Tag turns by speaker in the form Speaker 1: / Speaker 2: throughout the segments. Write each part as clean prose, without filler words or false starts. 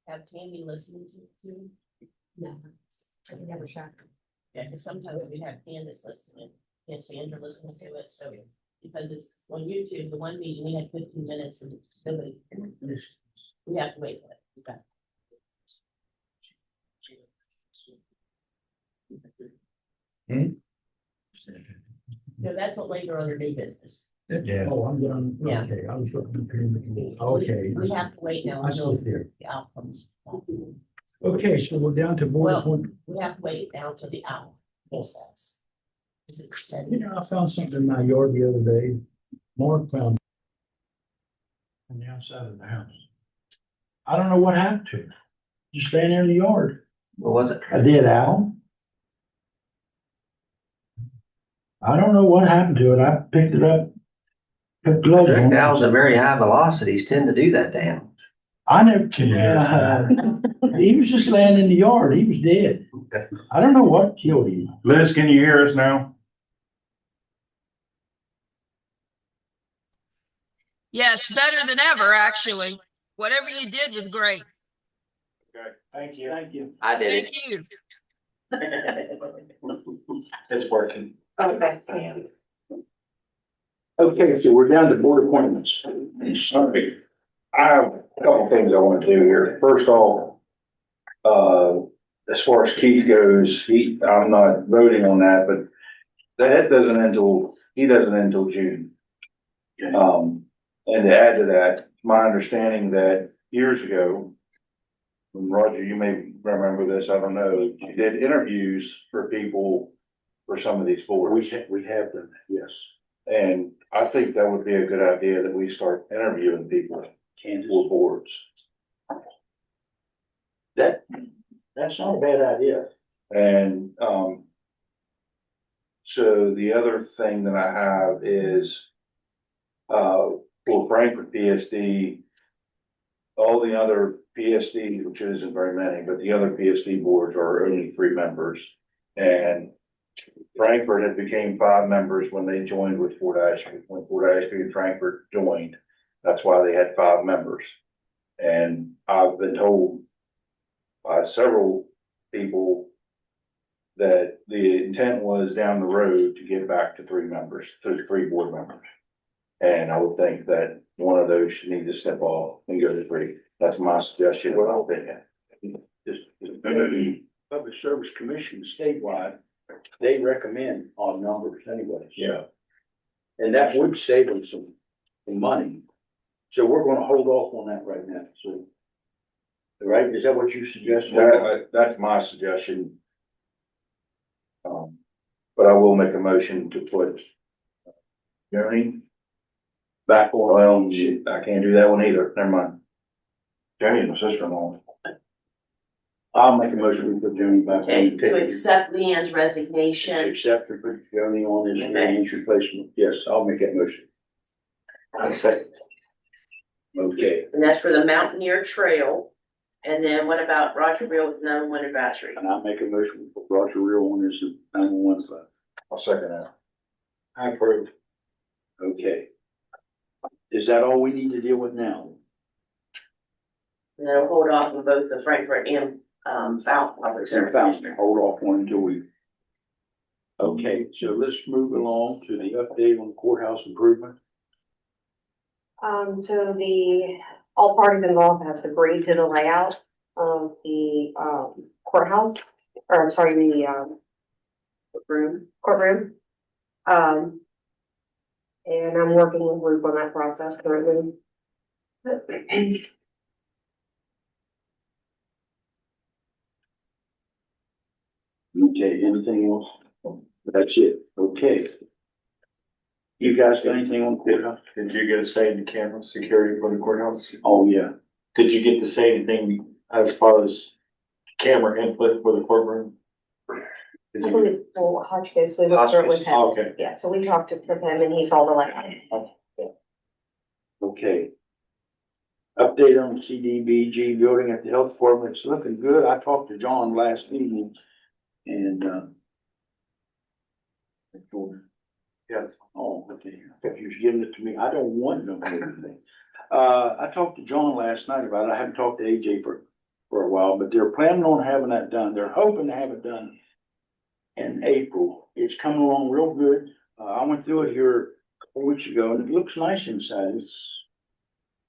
Speaker 1: Have Tammy listening to it too?
Speaker 2: No, I can never check.
Speaker 1: Yeah, because sometimes we have Candace listening, and Sandra listens to it, so. Because it's on YouTube, the one meeting, we had 15 minutes and nobody. We have to wait for it. Okay. No, that's what later on their new business.
Speaker 3: Yeah.
Speaker 4: Oh, I'm done.
Speaker 1: Yeah.
Speaker 4: Okay, I was looking at. Okay.
Speaker 1: We have to wait now
Speaker 4: I
Speaker 1: until
Speaker 4: see there.
Speaker 1: the outcomes.
Speaker 4: Okay, so we're down to board
Speaker 1: Well,
Speaker 4: appointment.
Speaker 1: we have to wait now until the hour. Makes sense. Is it said?
Speaker 4: You know, I found something in my yard the other day. Mark found. On the outside of the house. I don't know what happened to it. Just standing there in the yard.
Speaker 3: What was it?
Speaker 4: A dead owl. I don't know what happened to it. I picked it up. Put gloves on.
Speaker 3: Direct owls at very high velocities tend to do that to animals.
Speaker 4: I never can. He was just laying in the yard. He was dead. I don't know what killed him.
Speaker 5: Liz, can you hear us now?
Speaker 6: Yes, better than ever, actually. Whatever you did was great.
Speaker 5: Okay,
Speaker 4: Thank you. Thank you.
Speaker 3: I did
Speaker 6: Thank you.
Speaker 5: it's working.
Speaker 1: Okay.
Speaker 4: Okay, so we're down to board appointments.
Speaker 5: All right. I have a couple things I want to do here. First off, as far as Keith goes, I'm not voting on that, but he doesn't end until June. And to add to that, my understanding that years ago, when Roger, you may remember this, I don't know, you did interviews for people for some of these boards.
Speaker 4: We have them, yes.
Speaker 5: And I think that would be a good idea that we start interviewing people for boards.
Speaker 4: That's not a bad idea.
Speaker 5: And, so the other thing that I have is, for Frankfurt PSD, all the other PSD, which isn't very many, but the other PSD boards are only 3 members. And Frankfurt had became 5 members when they joined with Fort Ashby. When Fort Ashby and Frankfurt joined, that's why they had 5 members. And I've been told by several people that the intent was down the road to get back to 3 members, to 3 board members. And I would think that one of those should need to step off and go to 3. That's my suggestion. Well, I'll think.
Speaker 4: Public Service Commission statewide, they recommend odd numbers anyway.
Speaker 5: Yeah.
Speaker 4: And that would save them some money. So we're gonna hold off on that right now, so. Right, is that what you suggest?
Speaker 5: That's my suggestion. But I will make a motion to put Journey back on, well, shit, I can't do that one either, never mind. Journey's my sister-in-law.
Speaker 4: I'll make a motion to put Joni back
Speaker 1: Okay,
Speaker 4: on.
Speaker 1: to accept Leanne's resignation.
Speaker 4: Accept or put Joni on as Leanne's replacement. Yes, I'll make that motion.
Speaker 3: I say,
Speaker 4: Okay,
Speaker 1: And that's for the Mountaineer Trail. And then what about Roger Real with 911 battery?
Speaker 4: and I'll make a motion for Roger Real on as the 911 spot.
Speaker 5: I'll second that.
Speaker 4: I approve. Okay. Is that all we need to deal with now?
Speaker 1: And then we'll hold off on both the Frankfurt and, Fountain. Public
Speaker 4: Sarah
Speaker 1: Service
Speaker 4: Fountain,
Speaker 1: Commissioner.
Speaker 4: hold off one until we. Okay, so let's move along to the update on courthouse improvement.
Speaker 2: So all parties involved have agreed to the layout of the, courthouse, or I'm sorry, the, courtroom. And I'm working with Luke on that process currently.
Speaker 4: Okay, anything else? That's it, okay. You guys got anything on courthouse?
Speaker 7: Did you get a say in the camera security for the courthouse?
Speaker 4: Oh, yeah.
Speaker 7: Did you get to say anything as far as camera input for the courtroom? Did
Speaker 2: I
Speaker 7: you-
Speaker 2: believe, well, Hotchkiss, we went through it with him.
Speaker 7: Okay,
Speaker 2: Yeah, so we talked with him and he saw the layout.
Speaker 4: Okay. Update on CDBG building at the health department, it's looking good, I talked to John last evening, and,
Speaker 7: yes.
Speaker 4: oh, okay, if you're giving it to me, I don't want no anything. I talked to John last night about it, I haven't talked to AJ for a while, but they're planning on having that done, they're hoping to have it done in April, it's coming along real good, I went through it here a couple weeks ago, and it looks nice inside,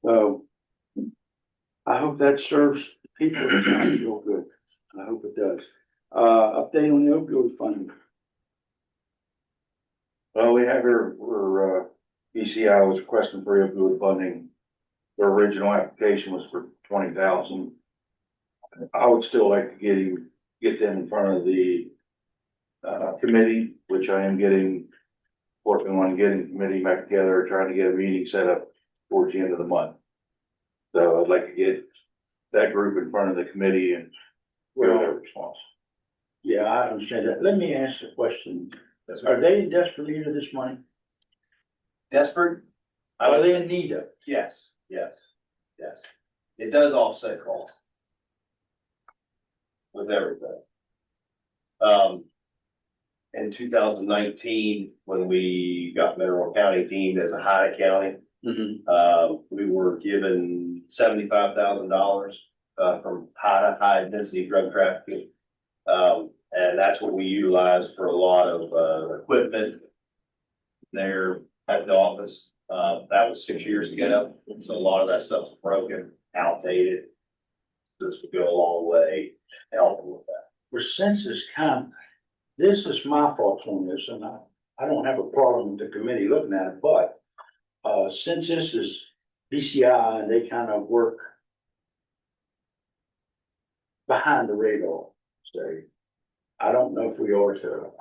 Speaker 4: so I hope that serves people real good, I hope it does. Update on the opioid funding.
Speaker 5: Well, we have BCI was requesting for opioid funding. Their original application was for 20,000. I would still like to get them in front of the committee, which I am working on getting the committee back together, trying to get a meeting set up towards the end of the month. So I'd like to get that group in front of the committee and hear their response.
Speaker 4: Yeah, I understand that. Let me ask a question. Are they in desperate need of this money?
Speaker 8: Desperate?
Speaker 4: Are they in need of it?
Speaker 8: Yes, yes, yes. It does offset cost. With everything. In 2019, when we got Mineral County deemed as a high county, we were given $75,000 from high density drug trafficking. And that's what we utilize for a lot of equipment there at the office. That was 6 years ago, so a lot of that stuff's broken, outdated. This would go a long way helping with that.
Speaker 4: For census count, this is my thoughts on this, and I don't have a problem with the committee looking at it, but since this is BCI and they kind of work behind the radar, say, I don't know if we ought to,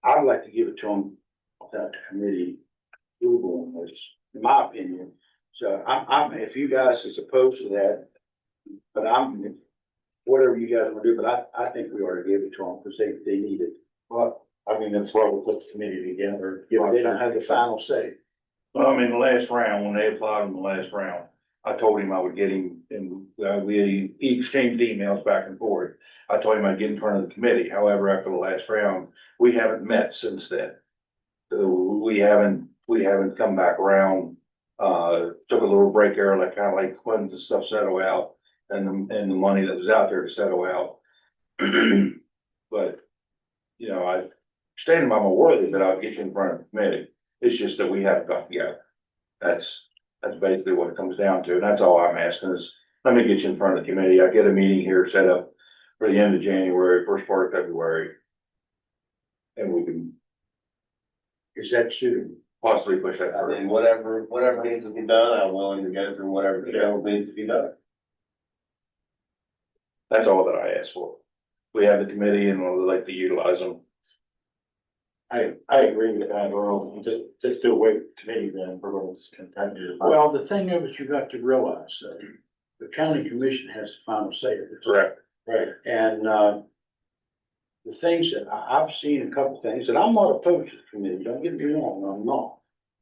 Speaker 4: I'd like to give it to them without the committee approval on this, in my opinion. So I'm, if you guys is opposed to that, but whatever you guys want to do, but I think we ought to give it to them because they need it.
Speaker 7: Well, I mean, that's why we put the committee together.
Speaker 4: Yeah, they don't have the final say.
Speaker 5: Well, I mean, the last round, when they applied in the last round, I told him I would get him, and we exchanged emails back and forth. I told him I'd get in front of the committee. However, after the last round, we haven't met since then. So we haven't come back around, took a little break there, like when the stuff settled out and the money that was out there to settle out. But, you know, I standing by my word that I'll get you in front of the committee. It's just that we haven't got together. That's basically what it comes down to, and that's all I'm asking is let me get you in front of the committee. I get a meeting here set up for the end of January, first part of February. And we can
Speaker 4: Is that suitable?
Speaker 5: possibly push that
Speaker 8: I
Speaker 5: through.
Speaker 8: mean, whatever needs to be done, I'm willing to go through whatever the hell needs to be done.
Speaker 5: That's all that I ask for. We have the committee and we'd like to utilize them.
Speaker 7: I agree with that, Earl, just do away with committee then, we're going to just continue.
Speaker 4: Well, the thing of it, you got to realize that the county commission has the final say of this.
Speaker 5: Correct.
Speaker 4: Right. And, the things that I've seen a couple things, and I'm not opposed to the committee, don't get me wrong, I'm not.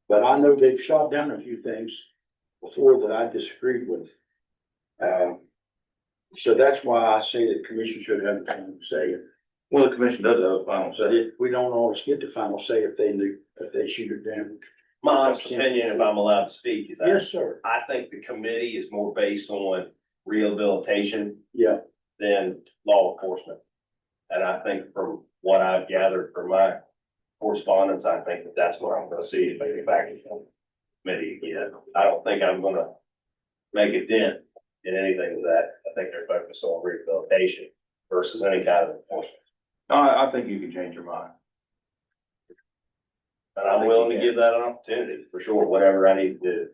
Speaker 4: But I know they've shot down a few things before that I disagreed with. So that's why I say the commission should have the final say.
Speaker 5: Well, the commission does have a final
Speaker 4: But
Speaker 5: say.
Speaker 4: we don't always get the final say if they shoot it down.
Speaker 8: My honest opinion, if I'm allowed to speak, is that
Speaker 4: Yes, sir.
Speaker 8: I think the committee is more based on rehabilitation
Speaker 4: Yeah.
Speaker 8: than law enforcement. And I think from what I've gathered from my correspondence, I think that that's what I'm gonna see if they get back in the committee again. I don't think I'm gonna make a dent in anything with that. I think they're focused on rehabilitation versus any kind of enforcement.
Speaker 5: I think you can change your mind.
Speaker 8: And I'm willing to give that an opportunity, for sure, whatever I need to do.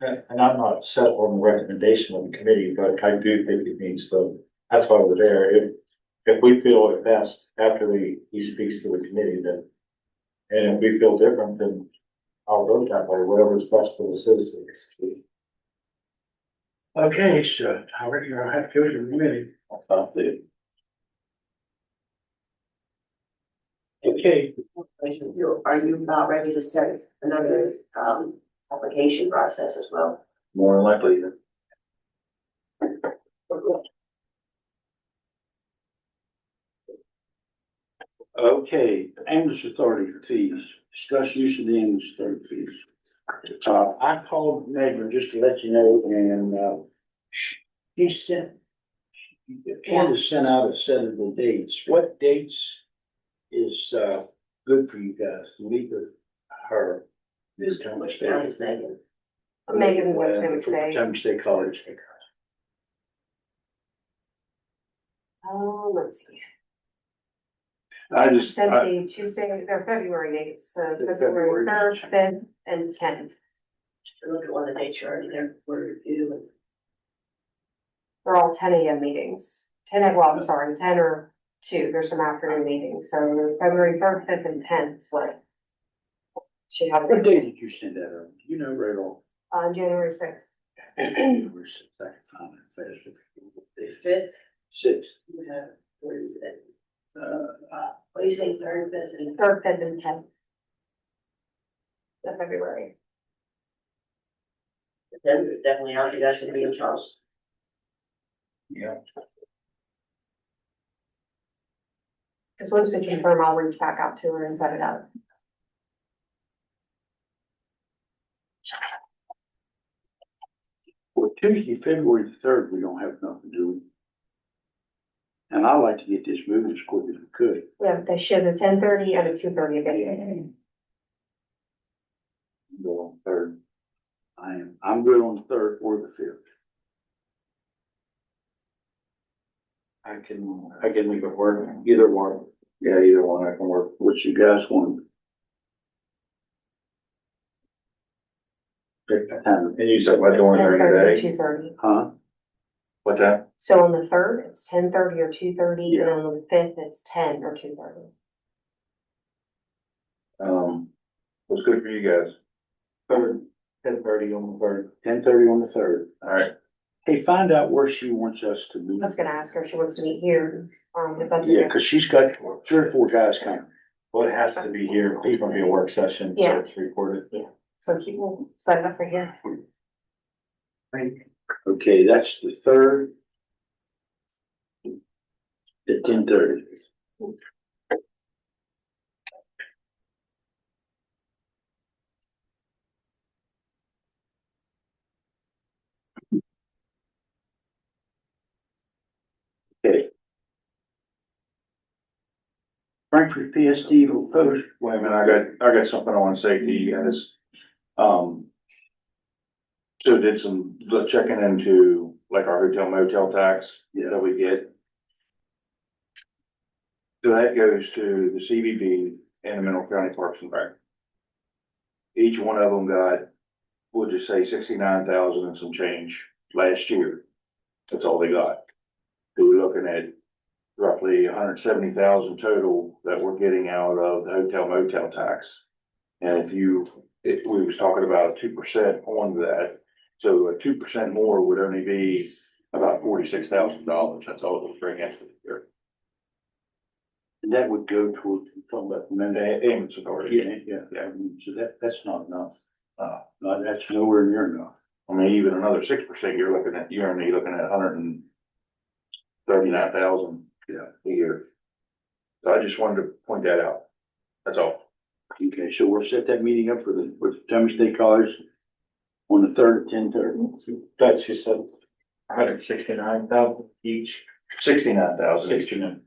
Speaker 7: And I'm not set on the recommendation of the committee, but I do think it needs to, that's why we're there. If we feel it best after he speaks to the committee, then, and if we feel different, then I'll vote that way, whatever is best for the citizens.
Speaker 4: Okay, so I reckon I'll have to go to the committee.
Speaker 8: That's about it.
Speaker 4: Okay,
Speaker 9: Are you about ready to start another, application process as well?
Speaker 5: More than likely.
Speaker 4: okay, ambulance authority fees, discuss use of the ambulance authority fees. I called Megan just to let you know, and, she sent, Candace sent out a set of the dates. What dates is, good for you guys to meet with her? This time of
Speaker 9: Thanks, Megan.
Speaker 2: Megan was gonna say,
Speaker 4: Time State College.
Speaker 2: let's see.
Speaker 5: I just,
Speaker 2: Sent the Tuesday, or February dates, so February third, fifth, and tenth.
Speaker 9: Look at one of the dates you already there for review and.
Speaker 2: They're all 10 a.m. meetings. 10 or 2, there's some afternoon meetings, so February 3rd, 5th, and 10th is what. She has,
Speaker 4: What day did you send that over? You know, right off.
Speaker 2: on January 6th.
Speaker 4: We're six, I can find it fast.
Speaker 9: The fifth,
Speaker 4: Six.
Speaker 9: you have, where is it?
Speaker 4: Uh,
Speaker 9: What do you say, third, fifth, and
Speaker 2: 3rd, 5th, and 10th. Of February.
Speaker 9: the tenth is definitely out, you guys should be in Charles.
Speaker 4: yeah.
Speaker 2: Because once we confirm, I'll reach back out to her and set it up.
Speaker 4: Well, Tuesday, February 3rd, we don't have nothing to do. And I like to get this moving as quick as we could.
Speaker 2: We have the shift at 10:30 and a 2:30 again.
Speaker 4: Go on third. I'm good on the 3rd or the 5th.
Speaker 7: I can make it work, either one.
Speaker 5: yeah, either one I can work.
Speaker 4: What you guys want? Pick the time.
Speaker 5: And you set my door during
Speaker 2: 10:30
Speaker 5: the
Speaker 2: or
Speaker 5: day.
Speaker 2: 2:30.
Speaker 4: Huh?
Speaker 5: What's that?
Speaker 2: So on the 3rd, it's 10:30 or 2:30, and
Speaker 4: Yeah.
Speaker 2: on the 5th, it's 10 or 2:30.
Speaker 5: What's good for you guys?
Speaker 7: 3rd, 10:30 on the 3rd.
Speaker 4: 10:30 on the 3rd.
Speaker 5: All right.
Speaker 4: Hey, find out where she wants us to meet.
Speaker 2: I was gonna ask her if she wants to meet here, if that's
Speaker 4: Yeah,
Speaker 2: okay.
Speaker 4: cause she's got 3 or 4 guys coming.
Speaker 7: Well, it has to be here, it's gonna be a work session, so
Speaker 2: Yeah.
Speaker 7: it's recorded.
Speaker 2: So people set it up for here.
Speaker 4: Okay, that's the 3rd. At 10:30. Okay. Frankfurt PSD will post.
Speaker 5: Wait a minute, I got something I wanna say to you guys. So did some checking into like our hotel motel tax
Speaker 4: Yeah.
Speaker 5: that we get. So that goes to the CVB and the Mineral County Parks and Rec. Each one of them got, we'll just say 69,000 and some change last year. That's all they got. So we're looking at roughly 170,000 total that we're getting out of the hotel motel tax. And we was talking about 2% on that, so a 2% more would only be about $46,000. That's all it would bring into the year.
Speaker 4: And that would go toward, talking about the
Speaker 5: And
Speaker 4: mental.
Speaker 5: the ambulance authority,
Speaker 4: Yeah. So that's not enough.
Speaker 5: uh,
Speaker 4: No, that's nowhere near enough.
Speaker 5: I mean, even another 6%, you're only looking at 139,000.
Speaker 4: Yeah.
Speaker 5: A year. So I just wanted to point that out. That's all.
Speaker 4: Okay, so we'll set that meeting up with Tama State College on the 3rd at 10:30.
Speaker 7: That you said, 169,000 each,
Speaker 5: 69,000.
Speaker 7: 69.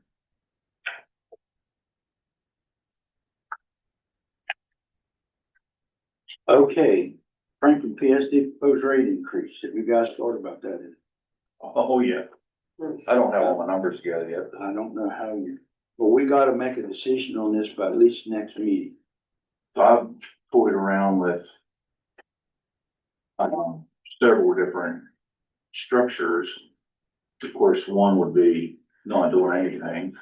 Speaker 4: Okay, Franklin PSD proposed rate increase. Have you guys thought about that?
Speaker 5: Oh, yeah. I don't have all my numbers together yet.
Speaker 4: I don't know how you, but we gotta make a decision on this by at least next meeting.
Speaker 5: So I've toyed around with several different structures. Of course, one would be not doing anything.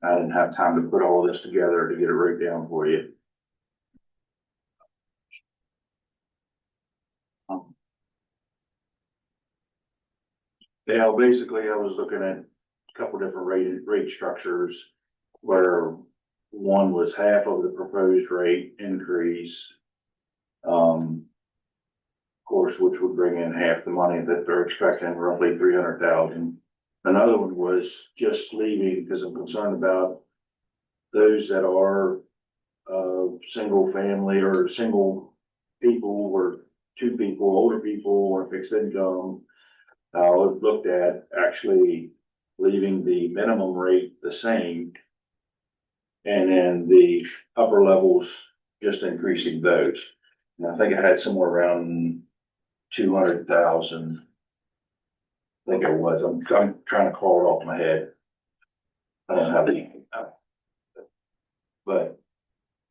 Speaker 5: I didn't have time to put all this together to get a rate down for you. Yeah, basically, I was looking at a couple different rate structures where one was half of the proposed rate increase. Of course, which would bring in half the money that they're expecting, roughly 300,000. Another one was just leaving because I'm concerned about those that are single family or single people or two people, older people or fixed income. I've looked at actually leaving the minimum rate the same. And then the upper levels, just increasing those. And I think I had somewhere around 200,000. I think it was, I'm trying to call it off my head. I don't have any. But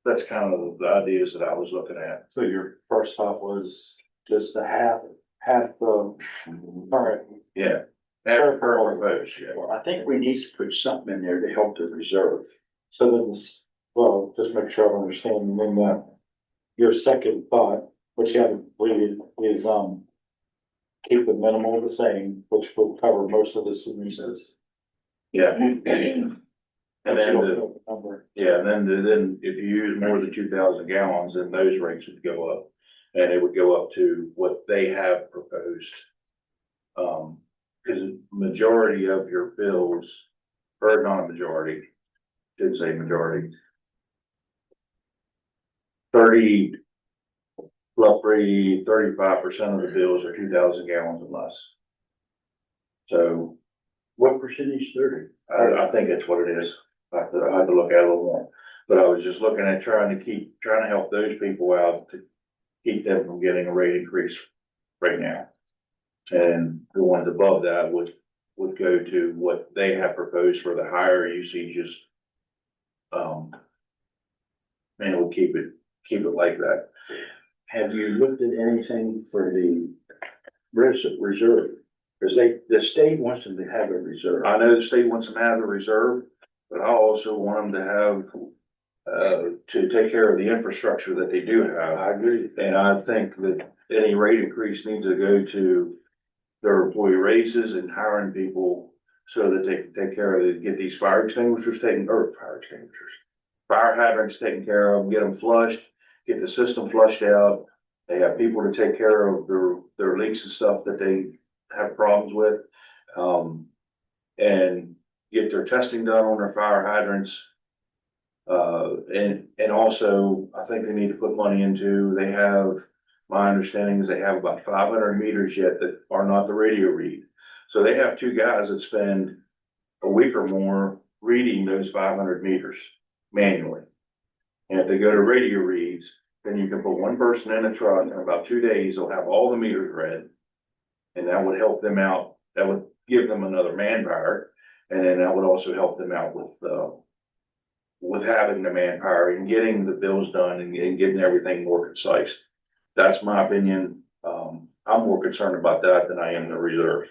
Speaker 5: that's kind of the ideas that I was looking at.
Speaker 7: So your first thought was just a half the current.
Speaker 5: Yeah. That per proposed, yeah.
Speaker 4: Well, I think we need to put something in there to help the reserve.
Speaker 7: So then, well, just make sure I'm understanding, then, your second thought, which you haven't completed, is, keep the minimal the same, which will cover most of the seniors.
Speaker 5: Yeah. And then the,
Speaker 7: Number.
Speaker 5: yeah, and then if you use more than 2,000 gallons, then those rates would go up. And it would go up to what they have proposed. Cause majority of your bills, or not a majority, didn't say majority. 35% of the bills are 2,000 gallons or less. So
Speaker 4: What percentage? 30?
Speaker 5: I think that's what it is. I have to look at it a little more. But I was just looking at trying to help those people out to keep them from getting a rate increase right now. And the ones above that would go to what they have proposed for the higher usages. And we'll keep it like that.
Speaker 4: Have you looked at anything for the reserve? Because the state wants them to have a reserve.
Speaker 5: I know the state wants them to have a reserve, but I also want them to have, to take care of the infrastructure that they do have.
Speaker 4: I agree.
Speaker 5: And I think that any rate increase needs to go to their employee raises and hiring people so that they can take care of it, get these fire extinguishers fire hydrants taken care of, get them flushed, get the system flushed out. They have people to take care of their leaks and stuff that they have problems with. And get their testing done on their fire hydrants. And also, I think they need to put money into, my understanding is they have about 500 meters yet that are not the radio read. So they have two guys that spend a week or more reading those 500 meters manually. And if they go to radio reads, then you can put one person in a truck, in about 2 days, they'll have all the meters read. And that would help them out, that would give them another manpower, and then that would also help them out with having the manpower and getting the bills done and getting everything more concise. That's my opinion. I'm more concerned about that than I am the reserves.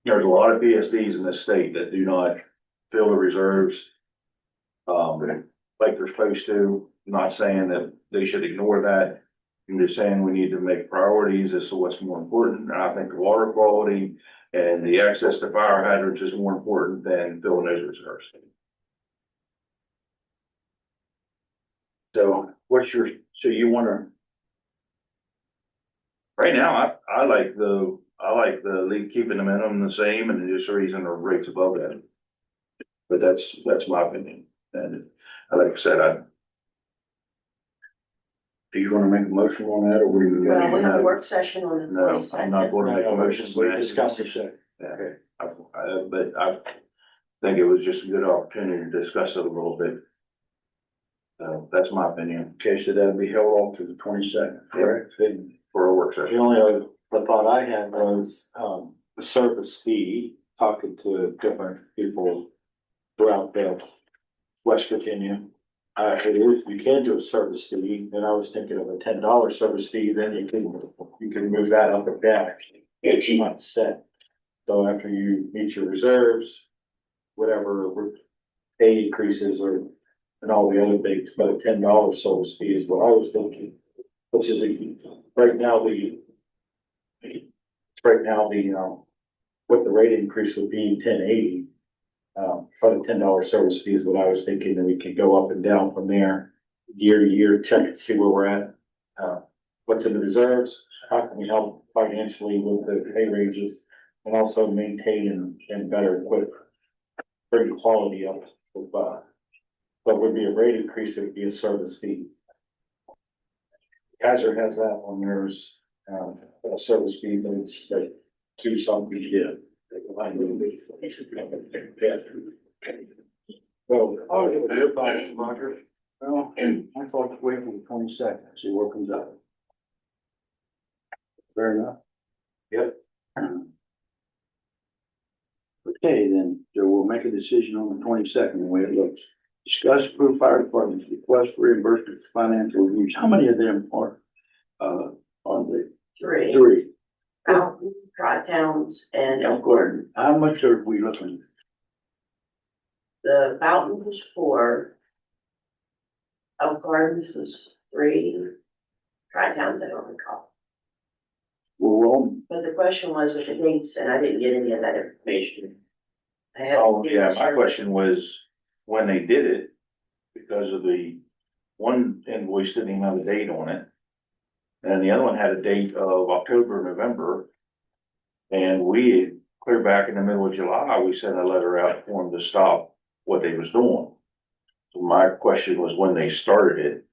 Speaker 5: There's a lot of PSDs in this state that do not fill the reserves. Like they're supposed to. I'm not saying that they should ignore that. I'm just saying we need to make priorities as to what's more important. And I think the water quality and the access to fire hydrants is more important than filling those reserves.
Speaker 4: So so you wanna,
Speaker 5: Right now, I like the league keeping the minimum the same and just raising the rates above that. But that's my opinion. And like I said,
Speaker 4: do you wanna make a motion on that, or what do you?
Speaker 9: Well, we have a work session on the
Speaker 5: No, I'm not
Speaker 9: 22nd.
Speaker 5: going to make a motion.
Speaker 4: We discussed it, so.
Speaker 5: Yeah, but I think it was just a good opportunity to discuss it a little bit. So that's my opinion
Speaker 4: Okay, so that'll be held off to the 22nd, correct?
Speaker 5: for a work
Speaker 7: The
Speaker 5: session.
Speaker 7: only other thought I had was, the service fee, talking to different people throughout the West Virginia. It is, you can do a service fee, and I was thinking of a $10 service fee, then you can move that up or back each month set. So after you meet your reserves, whatever pay increases or, and all the other things, but a $10 service fee is what I was thinking. Which is right now what the rate increase would be, 1080. But a $10 service fee is what I was thinking, and we could go up and down from there, year to year, check and see where we're at. What's in the reserves, how can we help financially with the pay ranges, and also maintain and better equip, bring the quality up. But would be a rate increase, it would be a service fee. Kaiser has that on theirs, a service fee, but it's like two something, yeah. So, your thoughts, Roger?
Speaker 4: Well, I thought to wait till the 22nd, see what comes up. Fair enough.
Speaker 7: Yep.
Speaker 4: Okay, then, so we'll make a decision on the 22nd, the way it looks. Discuss approved fire department's request for reimbursement for financial reviews. How many of them are, on the
Speaker 9: Three.
Speaker 4: three?
Speaker 9: Fountain, Tri-Towns, and
Speaker 4: Elk
Speaker 9: Elk Garden.
Speaker 4: How much are we looking?
Speaker 9: The Fountain was 4. Elk Gardens was 3. Tri-Towns, I don't recall.
Speaker 4: Well,
Speaker 9: But the question was with the dates, and I didn't get any of that information. I haven't
Speaker 5: Oh,
Speaker 9: seen
Speaker 5: yeah,
Speaker 9: the
Speaker 5: my question was when they did it, because of the one invoice didn't even have a date on it. And the other one had a date of October, November. And we, clear back in the middle of July, we sent a letter out for them to stop what they was doing. So my question was when they started it.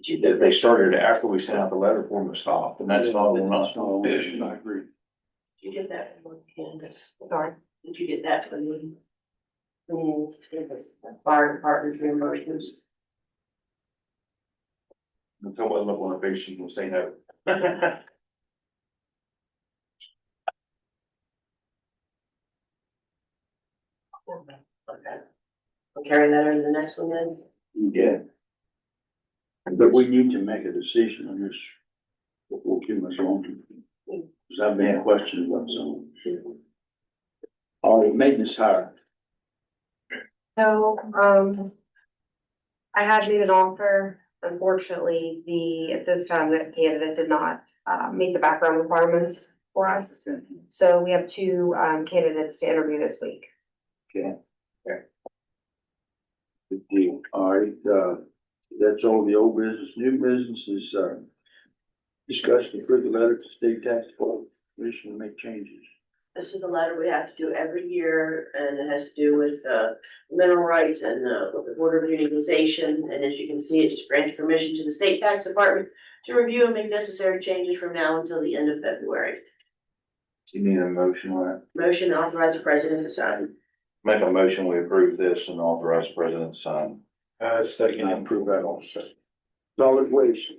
Speaker 5: If they started it after we sent out the letter for them to stop, and that's not on us.
Speaker 4: I agree.
Speaker 9: Did you get that from Candace?
Speaker 2: Sorry.
Speaker 9: Did you get that from the fire department reimbursements?
Speaker 5: Until I look on her face, she can say no.
Speaker 9: Okay. I'll carry that over to the next one then.
Speaker 5: Yeah.
Speaker 4: But we need to make a decision on this before too much longer. Because I've been questioned about some. All right, maintenance hire.
Speaker 2: So, I had made an offer. Unfortunately, at this time, that candidate did not, meet the background requirements for us. So we have 2, candidates to interview this week.
Speaker 4: Okay. Good deal. All right, that's all the old business. New business is, discuss the approve the letter to state tax commission to make changes.
Speaker 9: This is a letter we have to do every year, and it has to do with mineral rights and with the Board of Utilization. And as you can see, it just grants permission to the state tax department to review and make necessary changes from now until the end of February.
Speaker 5: You need a motion on it?
Speaker 9: Motion to authorize the president to sign.
Speaker 5: Make a motion, we approve this and authorize the president to sign.
Speaker 4: Second, I approve that also. Solid waste.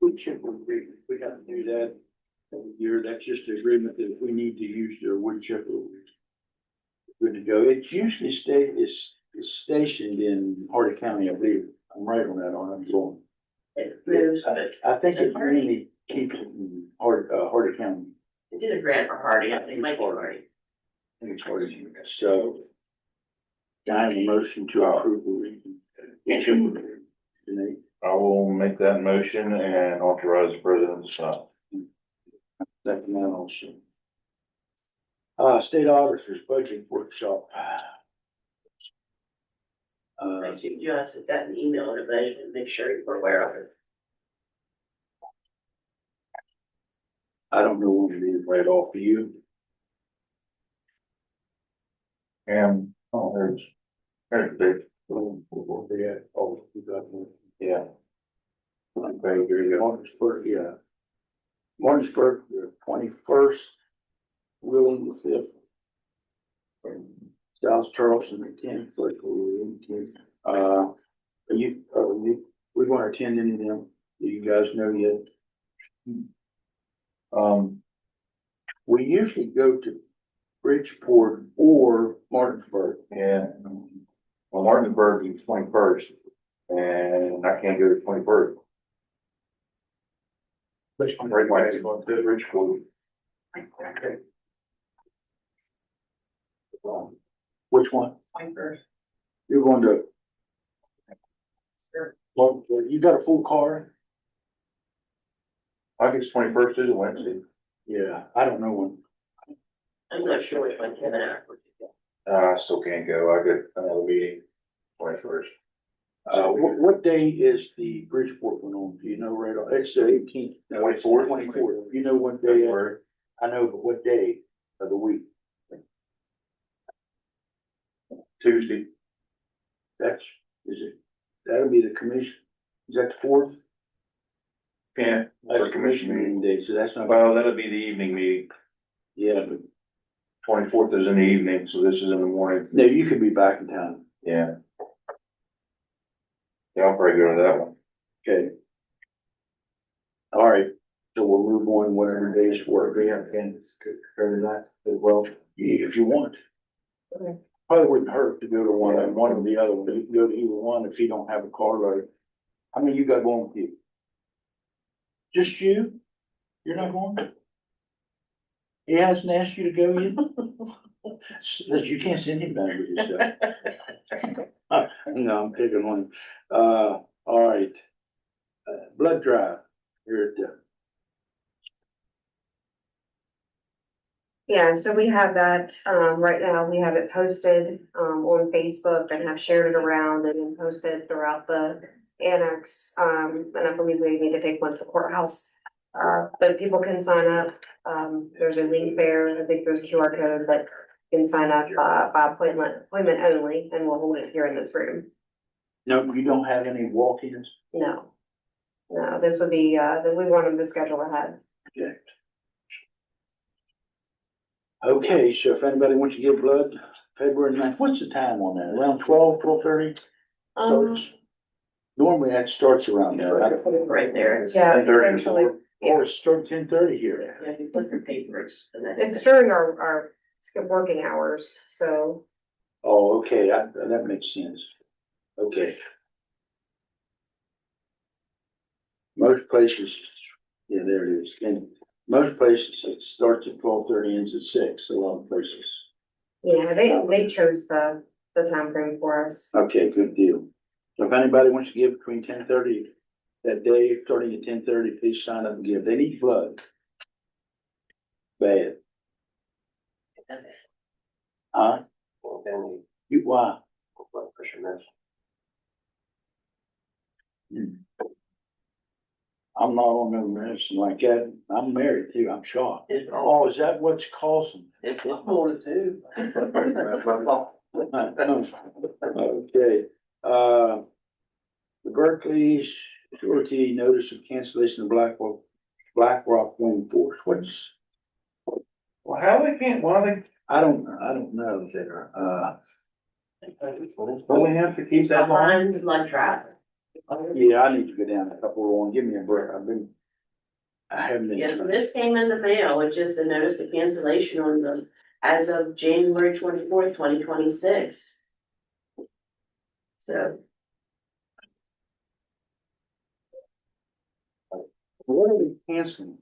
Speaker 4: Wood chipper agreement, we got to do that every year. That's just an agreement that if we need to use their wood chipper, good to go. It usually is stationed in Hardy County, I believe. I'm right on that, I'm going.
Speaker 9: It moves, but
Speaker 4: I think it really keeps it in Hardy County.
Speaker 9: it's either Grant or Hardy, I think it might be Hardy.
Speaker 4: I think it's Hardy. So. Can I have a motion to approve the wood chipper agreement? Renee?
Speaker 5: I will make that motion and authorize the president to sign.
Speaker 4: Second that also. State auditors budget workshop.
Speaker 9: I see you just sent that in email, and I just want to make sure you're aware of it.
Speaker 4: I don't know when it is right off for you.
Speaker 5: And, oh, there's Dick. Yeah.
Speaker 4: Okay, here you go. Martinsburg, yeah. Martinsburg, the 21st, Wheeling the 5th. South Charleston, the 10th, William, 10th. We want to attend any of them? Do you guys know yet? We usually go to Bridgeport or Martinsburg.
Speaker 5: Yeah. Well, Martinsburg is 21st, and I can't go to 21st.
Speaker 7: Which one?
Speaker 5: Right, why is it going to Bridgeport?
Speaker 4: Which one?
Speaker 9: 21st.
Speaker 4: You're going to? Well, you got a full car?
Speaker 5: I guess 21st is a Wednesday.
Speaker 4: Yeah, I don't know when.
Speaker 9: I'm not sure which one Kevin asked.
Speaker 5: I still can't go. I got another meeting 21st.
Speaker 4: What day is the Bridgeport one on? Do you know right off? It's the 18th.
Speaker 5: 24th.
Speaker 4: 24th. You know what day? I know, but what day of the week?
Speaker 5: Tuesday.
Speaker 4: Is it, that'll be the commission. Is that the 4th?
Speaker 5: Yeah.
Speaker 4: That's commission meeting day, so that's not.
Speaker 5: Well, that'll be the evening meeting.
Speaker 4: Yeah, but
Speaker 5: 24th is in the evening, so this is in the morning.
Speaker 4: no, you could be back in town.
Speaker 5: Yeah. Yeah, I'll probably go to that one.
Speaker 4: Okay. All right, so we'll move on whatever days work.
Speaker 7: And it's good for that as well.
Speaker 4: If you want.
Speaker 9: Okay.
Speaker 4: Probably wouldn't hurt to go to one or the other, but you can go to either one if you don't have a car, right? How many you got going with you? Just you? You're not going? He hasn't asked you to go yet? Says you can't send him down with yourself. No, I'm picking on him. All right. Blood drive here at the.
Speaker 2: Yeah, so we have that, right now, we have it posted, on Facebook and have shared it around and posted throughout the annex. And I believe we need to take one to the courthouse. But people can sign up, there's a link there, I think there's a QR code, but you can sign up, by appointment only, and we'll hold it here in this room.
Speaker 4: No, you don't have any walk-ins?
Speaker 2: No. No, this would be, that we want them to schedule ahead.
Speaker 4: Okay. Okay, so if anybody wants to give blood, February 9th, what's the time on that? Around 12:30? Starts? Normally that starts around there, right?
Speaker 9: Right there.
Speaker 2: Yeah,
Speaker 5: 10:30
Speaker 2: essentially,
Speaker 4: Or it starts 10:30 here.
Speaker 9: Yeah, if you flip your papers, and that's.
Speaker 2: it's during our working hours, so.
Speaker 4: Oh, okay, that makes sense. Okay. Most places, yeah, there it is. And most places it starts at 12:30, ends at 6, a lot of places.
Speaker 2: Yeah, they chose the time frame for us.
Speaker 4: Okay, good deal. So if anybody wants to give between 10:30 that day, starting at 10:30, please sign up and give. They need blood. Bad. Huh? You, why? I'm not on no medicine like that. I'm married too. I'm shocked. Oh, is that what's causing?
Speaker 8: It's more than two.
Speaker 4: Okay, the Berkeley surety notice of cancellation of Black Rock Wind Force.
Speaker 5: Well, how they can't, why they,
Speaker 4: I don't know there.
Speaker 5: Don't we have to keep that on?
Speaker 9: Behind blood traffic.
Speaker 4: Yeah, I need to go down a couple of one, give me a break, I haven't been.
Speaker 9: Yes, so this came in the mail, which is the notice of cancellation on the, as of January 24th, 2026. So,
Speaker 4: What are they canceling?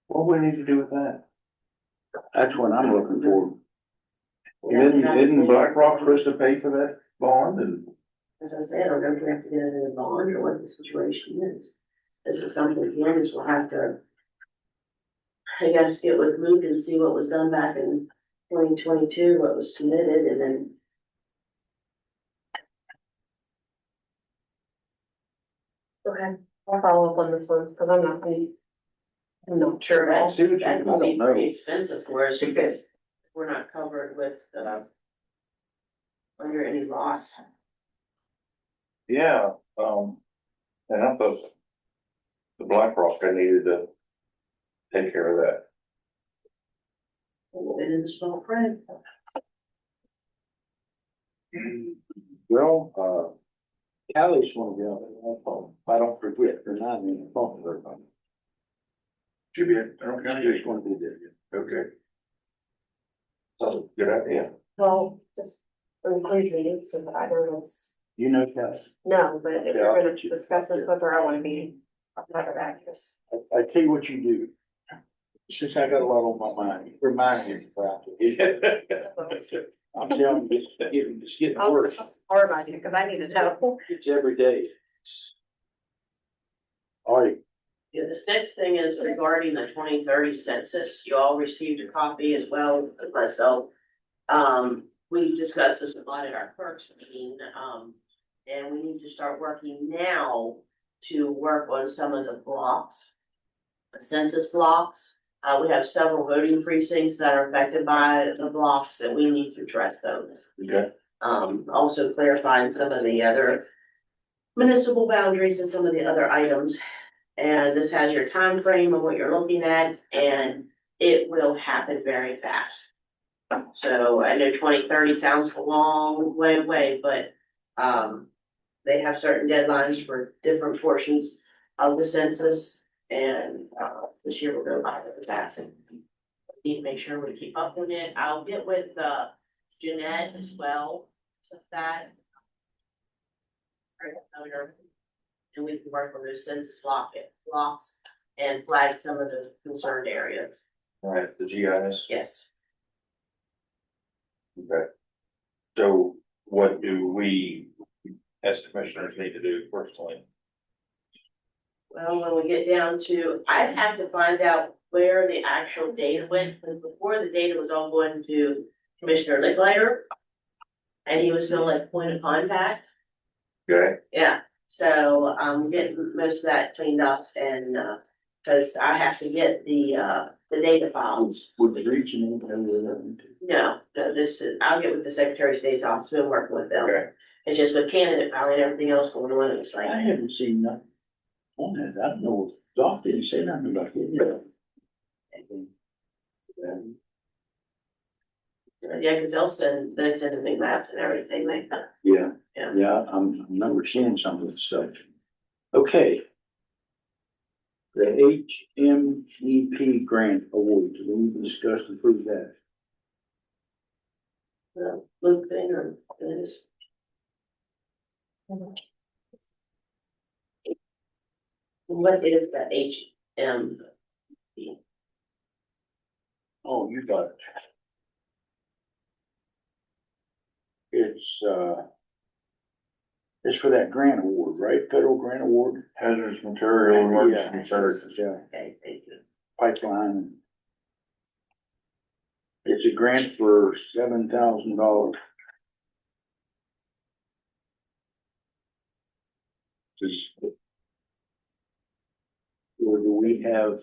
Speaker 5: What do we need to do with that?
Speaker 4: That's what I'm looking for.
Speaker 5: Didn't BlackRock supposed to pay for that bond and?
Speaker 9: as I said, I don't know if we have to get it in a bond or what the situation is. This is something, again, is we'll have to, I guess, get with Luke and see what was done back in 2022, what was submitted, and then
Speaker 2: Okay, I'll follow up on this one, cause I'm not sure at all.
Speaker 4: See what you-
Speaker 9: that
Speaker 4: I
Speaker 9: would be
Speaker 4: don't know.
Speaker 9: pretty expensive for us if we're not covered with, under any loss.
Speaker 5: Yeah, and I thought the BlackRock, I needed to take care of that.
Speaker 9: And in the small print.
Speaker 4: Well, Callie's one of the, if I don't forget, remind me, to talk to everybody.
Speaker 5: Should be, okay.
Speaker 4: She's gonna be there.
Speaker 5: Okay. Sounds a good idea.
Speaker 2: Well, just include me so that I know it's,
Speaker 4: You know Callie.
Speaker 2: no, but if
Speaker 4: Yeah,
Speaker 2: you're
Speaker 4: I'll
Speaker 2: gonna
Speaker 4: get you-
Speaker 2: discuss this with her, I wanna be a better actress.
Speaker 4: I tell you what you do. Since I got a lot on my mind, remind me about it. I'm telling you, it's getting worse.
Speaker 2: I'll remind you, cause I need to know.
Speaker 4: It's every day. All right,
Speaker 9: Yeah, this next thing is regarding the 2030 census. You all received a copy as well as myself. We discussed this a lot at our clerks meeting, and we need to start working now to work on some of the blocks. The census blocks. We have several voting precincts that are affected by the blocks and we need to address those.
Speaker 5: Okay.
Speaker 9: Also clarifying some of the other municipal boundaries and some of the other items. And this has your time frame of what you're looking at, and it will happen very fast. So I know 2030 sounds a long way away, but they have certain deadlines for different portions of the census, and this year will go by very fast. And need to make sure we keep up with it. I'll get with Jeanette as well, so that. And we can work on those census blocks and flag some of the concerned areas.
Speaker 5: All right, the GIS.
Speaker 9: Yes.
Speaker 5: Okay. So what do we, as commissioners, need to do personally?
Speaker 9: Well, when we get down to, I'd have to find out where the actual data went, because before the data was all going to Commissioner Licklider. And he was still like point of contact.
Speaker 5: Okay.
Speaker 9: Yeah, so I'm getting most of that cleaned up and, cause I have to get the data files.
Speaker 4: would the reaching in there with them?
Speaker 9: No, this is, I'll get with the Secretary of State's office, been working with them.
Speaker 5: Okay.
Speaker 9: It's just with candidate filing and everything else going on, it's
Speaker 4: I
Speaker 9: like,
Speaker 4: haven't seen nothing on that. I don't know, Doc didn't say nothing about it.
Speaker 9: yeah, cause they send a big map and everything like that.
Speaker 4: Yeah,
Speaker 9: Yeah.
Speaker 4: yeah, I'm never seeing some of the stuff. Okay. The HMEP grant awards, we need to discuss and prove that.
Speaker 9: The blue thing or this. What is the HM?
Speaker 4: Oh, you got it. It's for that grant award, right? Federal grant award,
Speaker 5: Hazardous material emergency
Speaker 4: Yeah.
Speaker 5: services.
Speaker 4: yeah,
Speaker 9: Okay, thank you.
Speaker 4: pipeline. It's a grant for $7,000. Or do we have?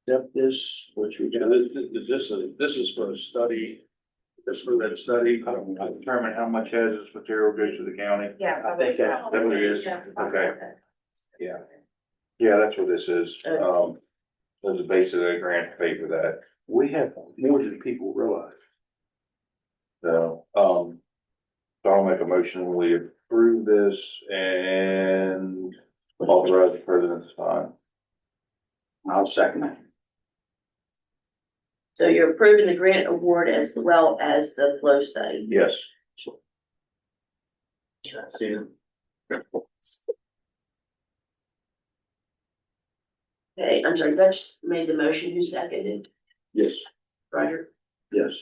Speaker 4: Accept this, which we
Speaker 5: Yeah,
Speaker 4: got,
Speaker 5: this is for a study Just for that study, determine how much hazardous material goes to the county.
Speaker 2: Yeah.
Speaker 4: I think that's
Speaker 5: what it is. Okay. Yeah. Yeah, that's what this is. There's a base of the grant to pay for that.
Speaker 4: We have more than people realize.
Speaker 5: So, so I'll make a motion, we approve this and authorize the president to sign.
Speaker 4: I'll second that.
Speaker 9: So you're approving the grant award as well as the flow study.
Speaker 5: Yes.
Speaker 7: See,
Speaker 9: Okay, I'm sorry, Dutch made the motion, who seconded?
Speaker 4: Yes.
Speaker 9: Roger?
Speaker 4: Yes.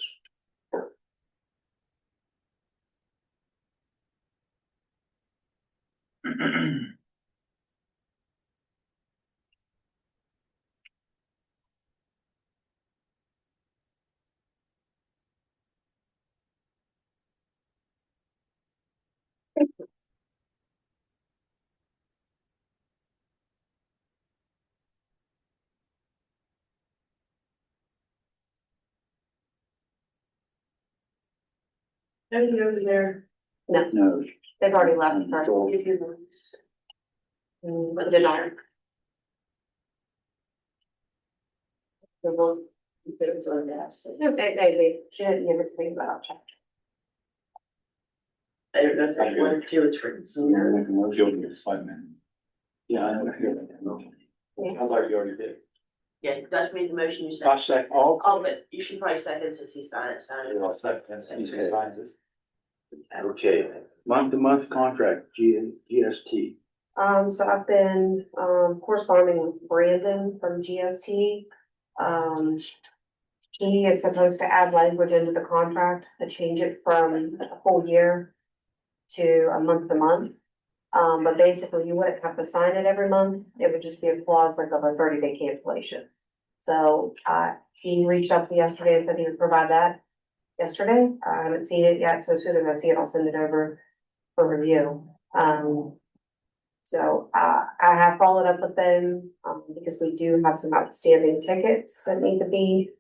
Speaker 9: Anything over there?
Speaker 4: No.
Speaker 2: They've already left for.
Speaker 9: Give you those.
Speaker 2: But they're not.
Speaker 9: They're both. They're on that.
Speaker 2: They, she didn't give it to me, but I'll check.
Speaker 9: I don't know if there's one or two, it's for.
Speaker 4: Make a motion to sign that. Yeah, I know. I thought you already did.
Speaker 9: Yeah, Dutch made the motion, you
Speaker 4: I
Speaker 9: seconded.
Speaker 4: second all.
Speaker 9: Oh, but you should probably second since he's signed it.
Speaker 7: I'll second, he signs it.
Speaker 4: Okay, month-to-month contract, GST.
Speaker 2: So I've been, corresponding with Brandon from GST. He is supposed to add language into the contract to change it from a whole year to a month to month. But basically you wouldn't have to sign it every month. It would just be a clause like of a 30-day cancellation. So, he reached out to me yesterday and said he would provide that yesterday. I haven't seen it yet, so as soon as I see it, I'll send it over for review. So, I have followed up with them, because we do have some outstanding tickets that need to be,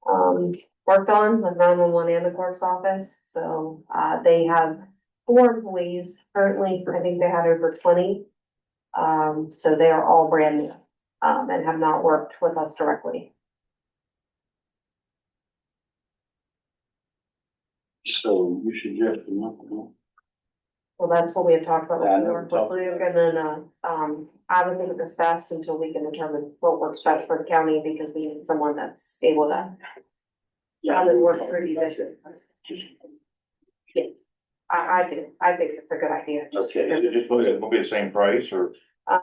Speaker 2: worked on, with 911 and the clerk's office. So, they have 4 employees currently. I think they had over 20. So they are all brand new, and have not worked with us directly.
Speaker 4: So you suggest a month ago?
Speaker 2: Well, that's what we had talked about
Speaker 4: Yeah, I know
Speaker 2: before
Speaker 4: we
Speaker 2: with Luke, and then, I would think it was best until we can determine what works best for the county, because we need someone that's able to come and work through these issues. Yes, I think it's a good idea.
Speaker 5: Okay, is it just, will be the same price or?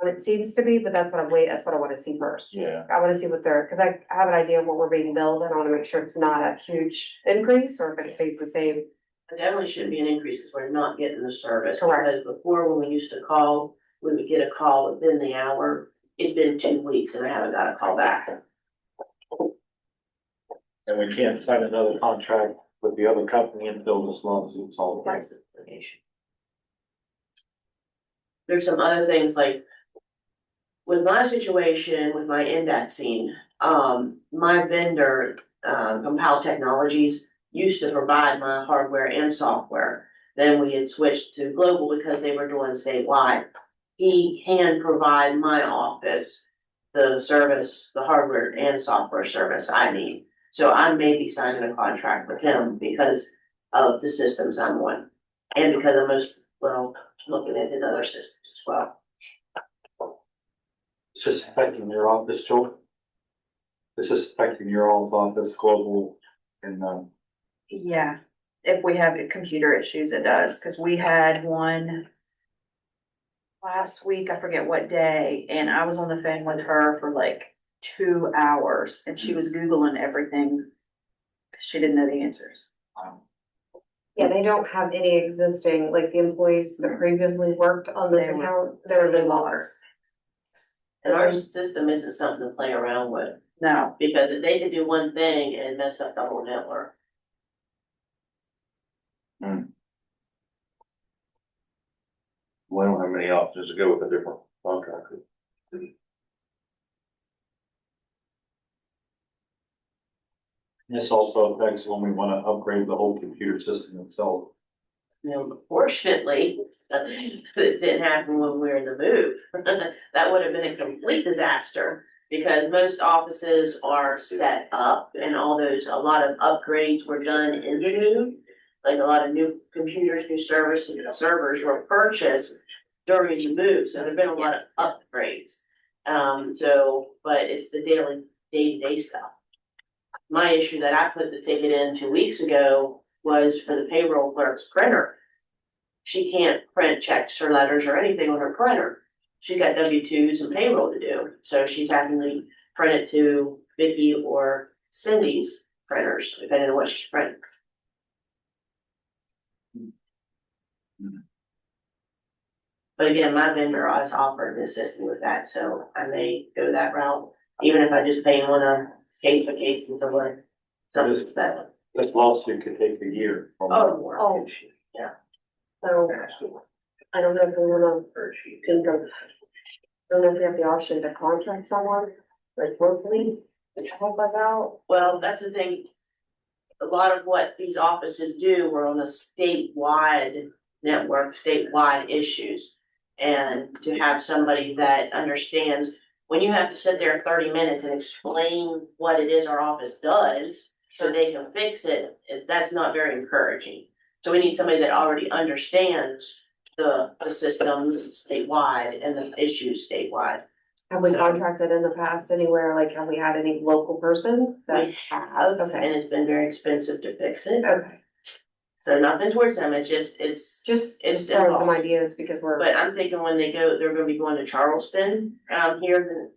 Speaker 2: It seems to be, but that's what I want to see first.
Speaker 5: Yeah.
Speaker 2: I wanna see what they're, cause I have an idea of what we're being billed, and I wanna make sure it's not a huge increase, or if it stays the same.
Speaker 9: It definitely shouldn't be an increase because we're not getting the service.
Speaker 2: Correct.
Speaker 9: Because before, when we used to call, when we get a call within the hour, it's been 2 weeks and I haven't got a call back.
Speaker 7: And we can't sign another contract with the other company until this lawsuit's all.
Speaker 9: That's the litigation. There's some other things like with my situation with my indexing, my vendor, Compile Technologies used to provide my hardware and software. Then we had switched to Global because they were doing statewide. He can provide my office the service, the hardware and software service I need. So I may be signing a contract with him because of the systems I'm on. And because I'm looking at his other systems as well.
Speaker 7: Is this affecting your office, Joel? Is this affecting your all's office, Global, and,
Speaker 10: Yeah, if we have computer issues, it does, because we had one last week, I forget what day, and I was on the phone with her for like 2 hours, and she was Googling everything, because she didn't know the answers.
Speaker 2: Yeah, they don't have any existing, like the employees that previously worked on this
Speaker 10: They were
Speaker 2: account, they're no longer.
Speaker 9: And our system isn't something to play around with,
Speaker 10: No,
Speaker 9: because if they could do one thing and mess up the whole network.
Speaker 5: We don't have many options to go with a different contractor.
Speaker 7: This also affects when we wanna upgrade the whole computer system itself.
Speaker 9: You know, fortunately, this didn't happen when we were in the move. That would have been a complete disaster because most offices are set up and a lot of upgrades were done in the move. Like a lot of new computers, new servers were purchased during the move, so there've been a lot of upgrades. But it's the day-to-day stuff. My issue that I put the ticket in 2 weeks ago was for the payroll clerk's printer. She can't print checks or letters or anything on her printer. She's got W-2s and payroll to do, so she's having to print it to Vicky or Cindy's printers, depending on what she's printing. But again, my vendor has offered to assist me with that, so I may go that route, even if I just pay him on a case by case and so on. So that,
Speaker 7: This lawsuit could take a year.
Speaker 9: more.
Speaker 2: Oh. So, I don't know if we wanna, I don't know if we have the option to contract someone, like locally, to help us out.
Speaker 9: Well, that's the thing. A lot of what these offices do are on a statewide network, statewide issues. And to have somebody that understands, when you have to sit there 30 minutes and explain what it is our office does, so they can fix it, that's not very encouraging. So we need somebody that already understands the systems statewide and the issues statewide.
Speaker 2: Have we
Speaker 9: So-
Speaker 2: contracted in the past anywhere, like have we had any local persons?
Speaker 9: We have, and
Speaker 2: Okay.
Speaker 9: it's been very expensive to fix it.
Speaker 2: Okay,
Speaker 9: So nothing towards them, it's
Speaker 2: just
Speaker 9: It's
Speaker 2: throwing some
Speaker 9: involved.
Speaker 2: ideas because we're.
Speaker 9: But I'm thinking when they go, they're gonna be going to Charleston, here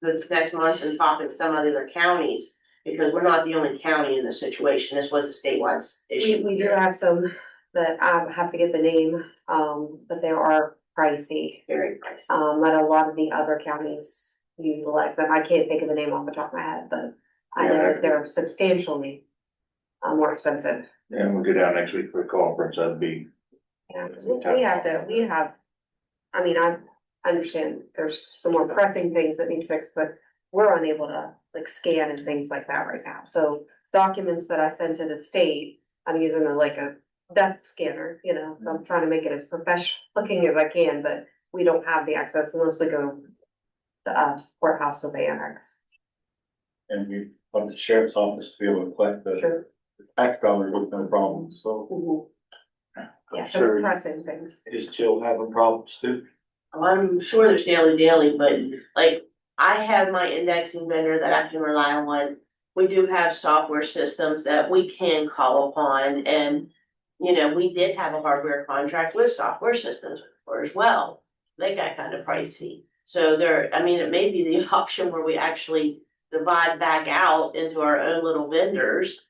Speaker 9: this next month and talking to some of the other counties. Because we're not the only county in this situation, this was a statewide issue.
Speaker 2: We do have some that I have to get the name, but they are pricey.
Speaker 9: Very pricey.
Speaker 2: But a lot of the other counties utilize them. I can't think of the name off the top of my head, but I know that they're substantially more expensive.
Speaker 5: And we'll go down next week for a conference, that'd be,
Speaker 2: Yeah, 'cause we have, I mean, I understand there's some more pressing things that need fixed, but we're unable to like scan and things like that right now. So documents that I send to the state, I'm using a desk scanner, so I'm trying to make it as professional looking as I can, but we don't have the access unless we go to courthouse with the annex.
Speaker 7: And we want the sheriff's office to be able to collect the
Speaker 2: Sure.
Speaker 7: tax dollars with no problem, so.
Speaker 2: Yeah, so we're pressing things.
Speaker 7: Is Jill having problems too?
Speaker 9: I'm sure there's daily, but like, I have my indexing vendor that I can rely on. We do have software systems that we can call upon and, we did have a hardware contract with software systems before as well. They got kind of pricey. So it may be the option where we actually divide back out into our own little vendors.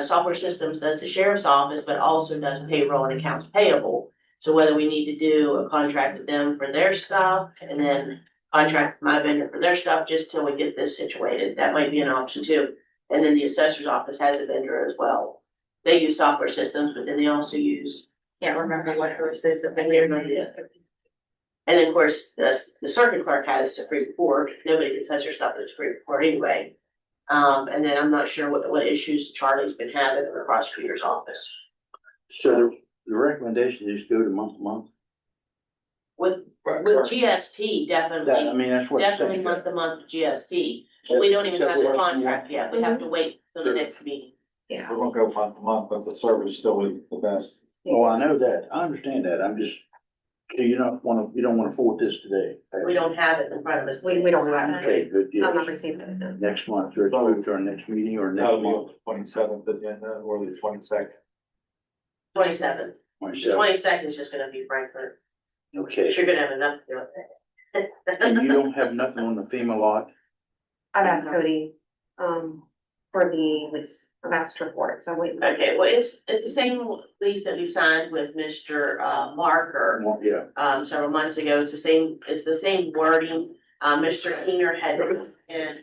Speaker 9: Software systems does the sheriff's office, but also does payroll and accounts payable. So whether we need to do a contract with them for their stuff and then contract my vendor for their stuff just till we get this situated, that might be an option too. And then the assessor's office has a vendor as well. They use software systems, but then they also use, can't remember what hers is, but they have no idea. And then of course, the circuit clerk has Supreme Court, nobody can touch their stuff at the Supreme Court anyway. And then I'm not sure what issues Charlie's been having in the prosecutor's office.
Speaker 4: So the recommendation is go to month.
Speaker 9: With GST,
Speaker 4: That, I
Speaker 9: definitely,
Speaker 4: mean, that's what. it's
Speaker 9: definitely
Speaker 4: saying.
Speaker 9: month to month GST, but we don't even
Speaker 4: So
Speaker 9: have
Speaker 4: we
Speaker 9: the
Speaker 4: have to
Speaker 9: contract yet, we have to wait till the next meeting.
Speaker 2: Yeah.
Speaker 7: We're gonna go month to month, but the service still is the best.
Speaker 4: Oh, I know that. I understand that. I'm just, you don't wanna forward this today.
Speaker 9: We don't have it in front of us.
Speaker 2: We don't have it.
Speaker 4: Okay, good deal.
Speaker 2: I'm not receiving it. No.
Speaker 4: Next month, or it's moved to our next meeting or next
Speaker 7: That'll be on
Speaker 4: month.
Speaker 7: the 27th agenda or the 22nd.
Speaker 9: 27th.
Speaker 4: Myself.
Speaker 9: 22nd is just gonna be Frankfurt,
Speaker 4: Okay,
Speaker 9: you're gonna have enough to do with it.
Speaker 4: and you don't have nothing on the FEMA lot?
Speaker 2: I've asked Cody, for the lease, I've asked her for it, so I'm waiting.
Speaker 9: Okay, well, it's the same lease that we signed with Mr. Marker.
Speaker 4: Well, yeah,
Speaker 9: Several months ago, it's the same wording, Mr. Keener had, and,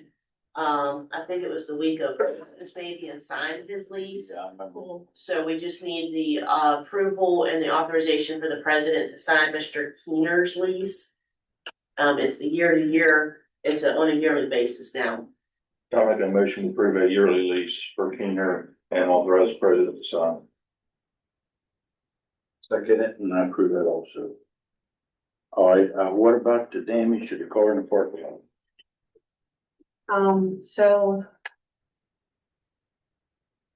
Speaker 9: I think it was the week of Christmas maybe, and signed his lease.
Speaker 4: yeah, I remember.
Speaker 9: So we just need the approval and the authorization for the president to sign Mr. Keener's lease. It's the year to year, it's on a yearly basis now.
Speaker 5: I'll make a motion to approve a yearly lease for Keener and authorize the president to sign.
Speaker 4: Second it, and I approve that also. All right, what about the damage to the car in the parking lot?
Speaker 2: So.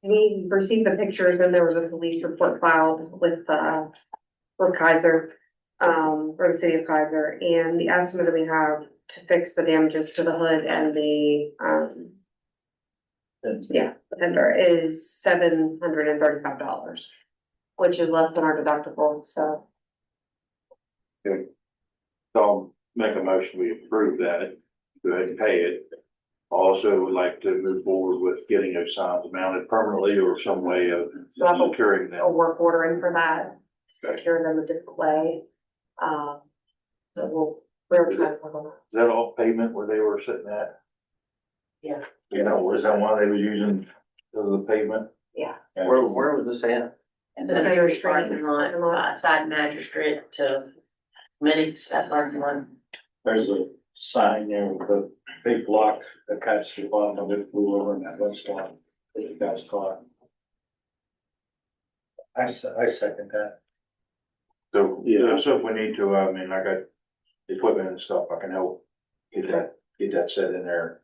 Speaker 2: We received the pictures and there was a police report filed with Kaiser, or the city of Kaiser, and the estimate that we have to fix the damages to the hood and the, yeah, the fender is $735, which is less than our deductible, so.
Speaker 5: So I'll make a motion, we approve that, go ahead and pay it. Also would like to move forward with getting those signs mounted permanently or some way of securing
Speaker 2: A
Speaker 5: them.
Speaker 2: work order in for that, secure them a different way. So we're trying to work on that.
Speaker 5: Is that all pavement where they were sitting at?
Speaker 9: Yeah.
Speaker 5: You know, was that why they were using the pavement?
Speaker 2: Yeah.
Speaker 3: Where was this at?
Speaker 9: The very parking lot, side magistrate to Minix, that parking lot.
Speaker 7: There's a sign there with a big block that cuts the bottom of it, flew over and that was gone. The guy's car. I second that.
Speaker 5: So,
Speaker 4: Yeah.
Speaker 5: so if we need to, I mean, I got equipment and stuff, I can help get that set in there.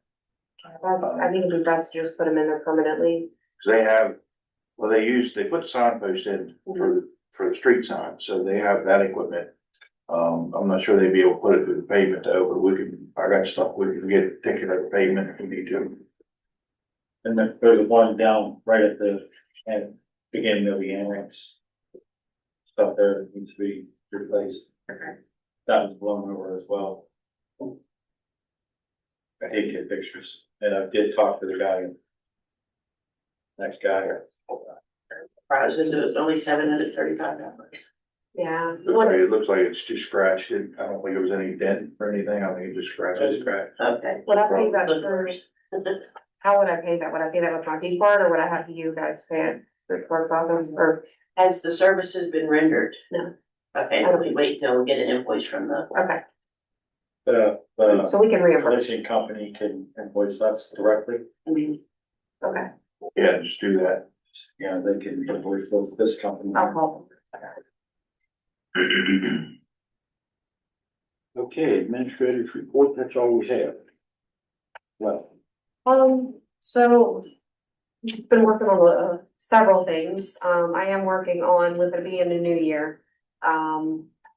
Speaker 2: I think it'd be best to just put them in there permanently.
Speaker 5: Cause they have, well, they put signposts in for the street sign, so they have that equipment. I'm not sure they'd be able to put it through the pavement though, but I got stuff, we can get, take it over the pavement if we need to.
Speaker 7: And then there's one down right at the beginning of the annex. Stuff there that needs to be replaced. That was blown over as well. I did get pictures and I did talk to the guy. Next guy.
Speaker 9: Prices, it was only $735.
Speaker 2: Yeah.
Speaker 5: It looks like it's just scratched, I don't think it was any dent or anything, I think it just scratched.
Speaker 9: Okay.
Speaker 2: Would I pay that first? How would I pay that? Would I pay that with my P card or would I have you guys pay it? The clerk's office or,
Speaker 9: Has the services been rendered?
Speaker 2: No.
Speaker 9: Okay, we wait till we get an invoice from the.
Speaker 2: okay,
Speaker 7: The
Speaker 2: so we can reimburse.
Speaker 7: collision company can invoice us directly.
Speaker 2: Okay,
Speaker 5: Yeah, just do that.
Speaker 7: Yeah, they can invoice this company.
Speaker 2: I'll call
Speaker 4: Okay, administrator's report, that's all we have. Well,
Speaker 2: So. Been working on several things. I am working on, with it being a new year.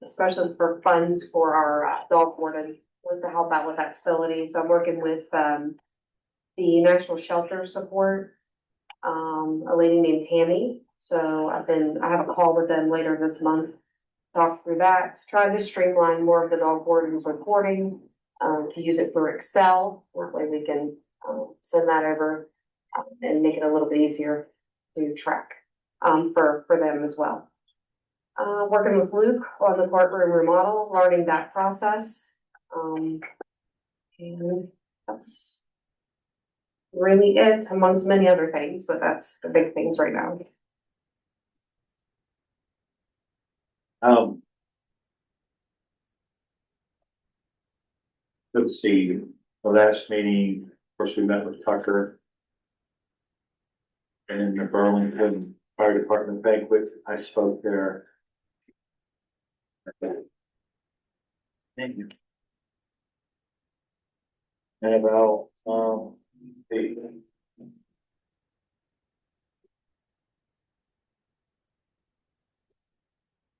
Speaker 2: Especially for funds for our dog warden, with to help out with that facility. So I'm working with the National Shelter Support. A lady named Tammy. So I have a call with them later this month. Talk through that, try to streamline more of the dog warden's reporting, to use it through Excel. That way we can send that over. And make it a little bit easier to track, for them as well. Working with Luke on the courtroom remodel, learning that process. And that's really it amongst many other things, but that's the big things right now.
Speaker 7: Let's see, the last meeting, of course, we met with Tucker. And in the Burlington Fire Department banquet, I spoke there. Thank you. And about,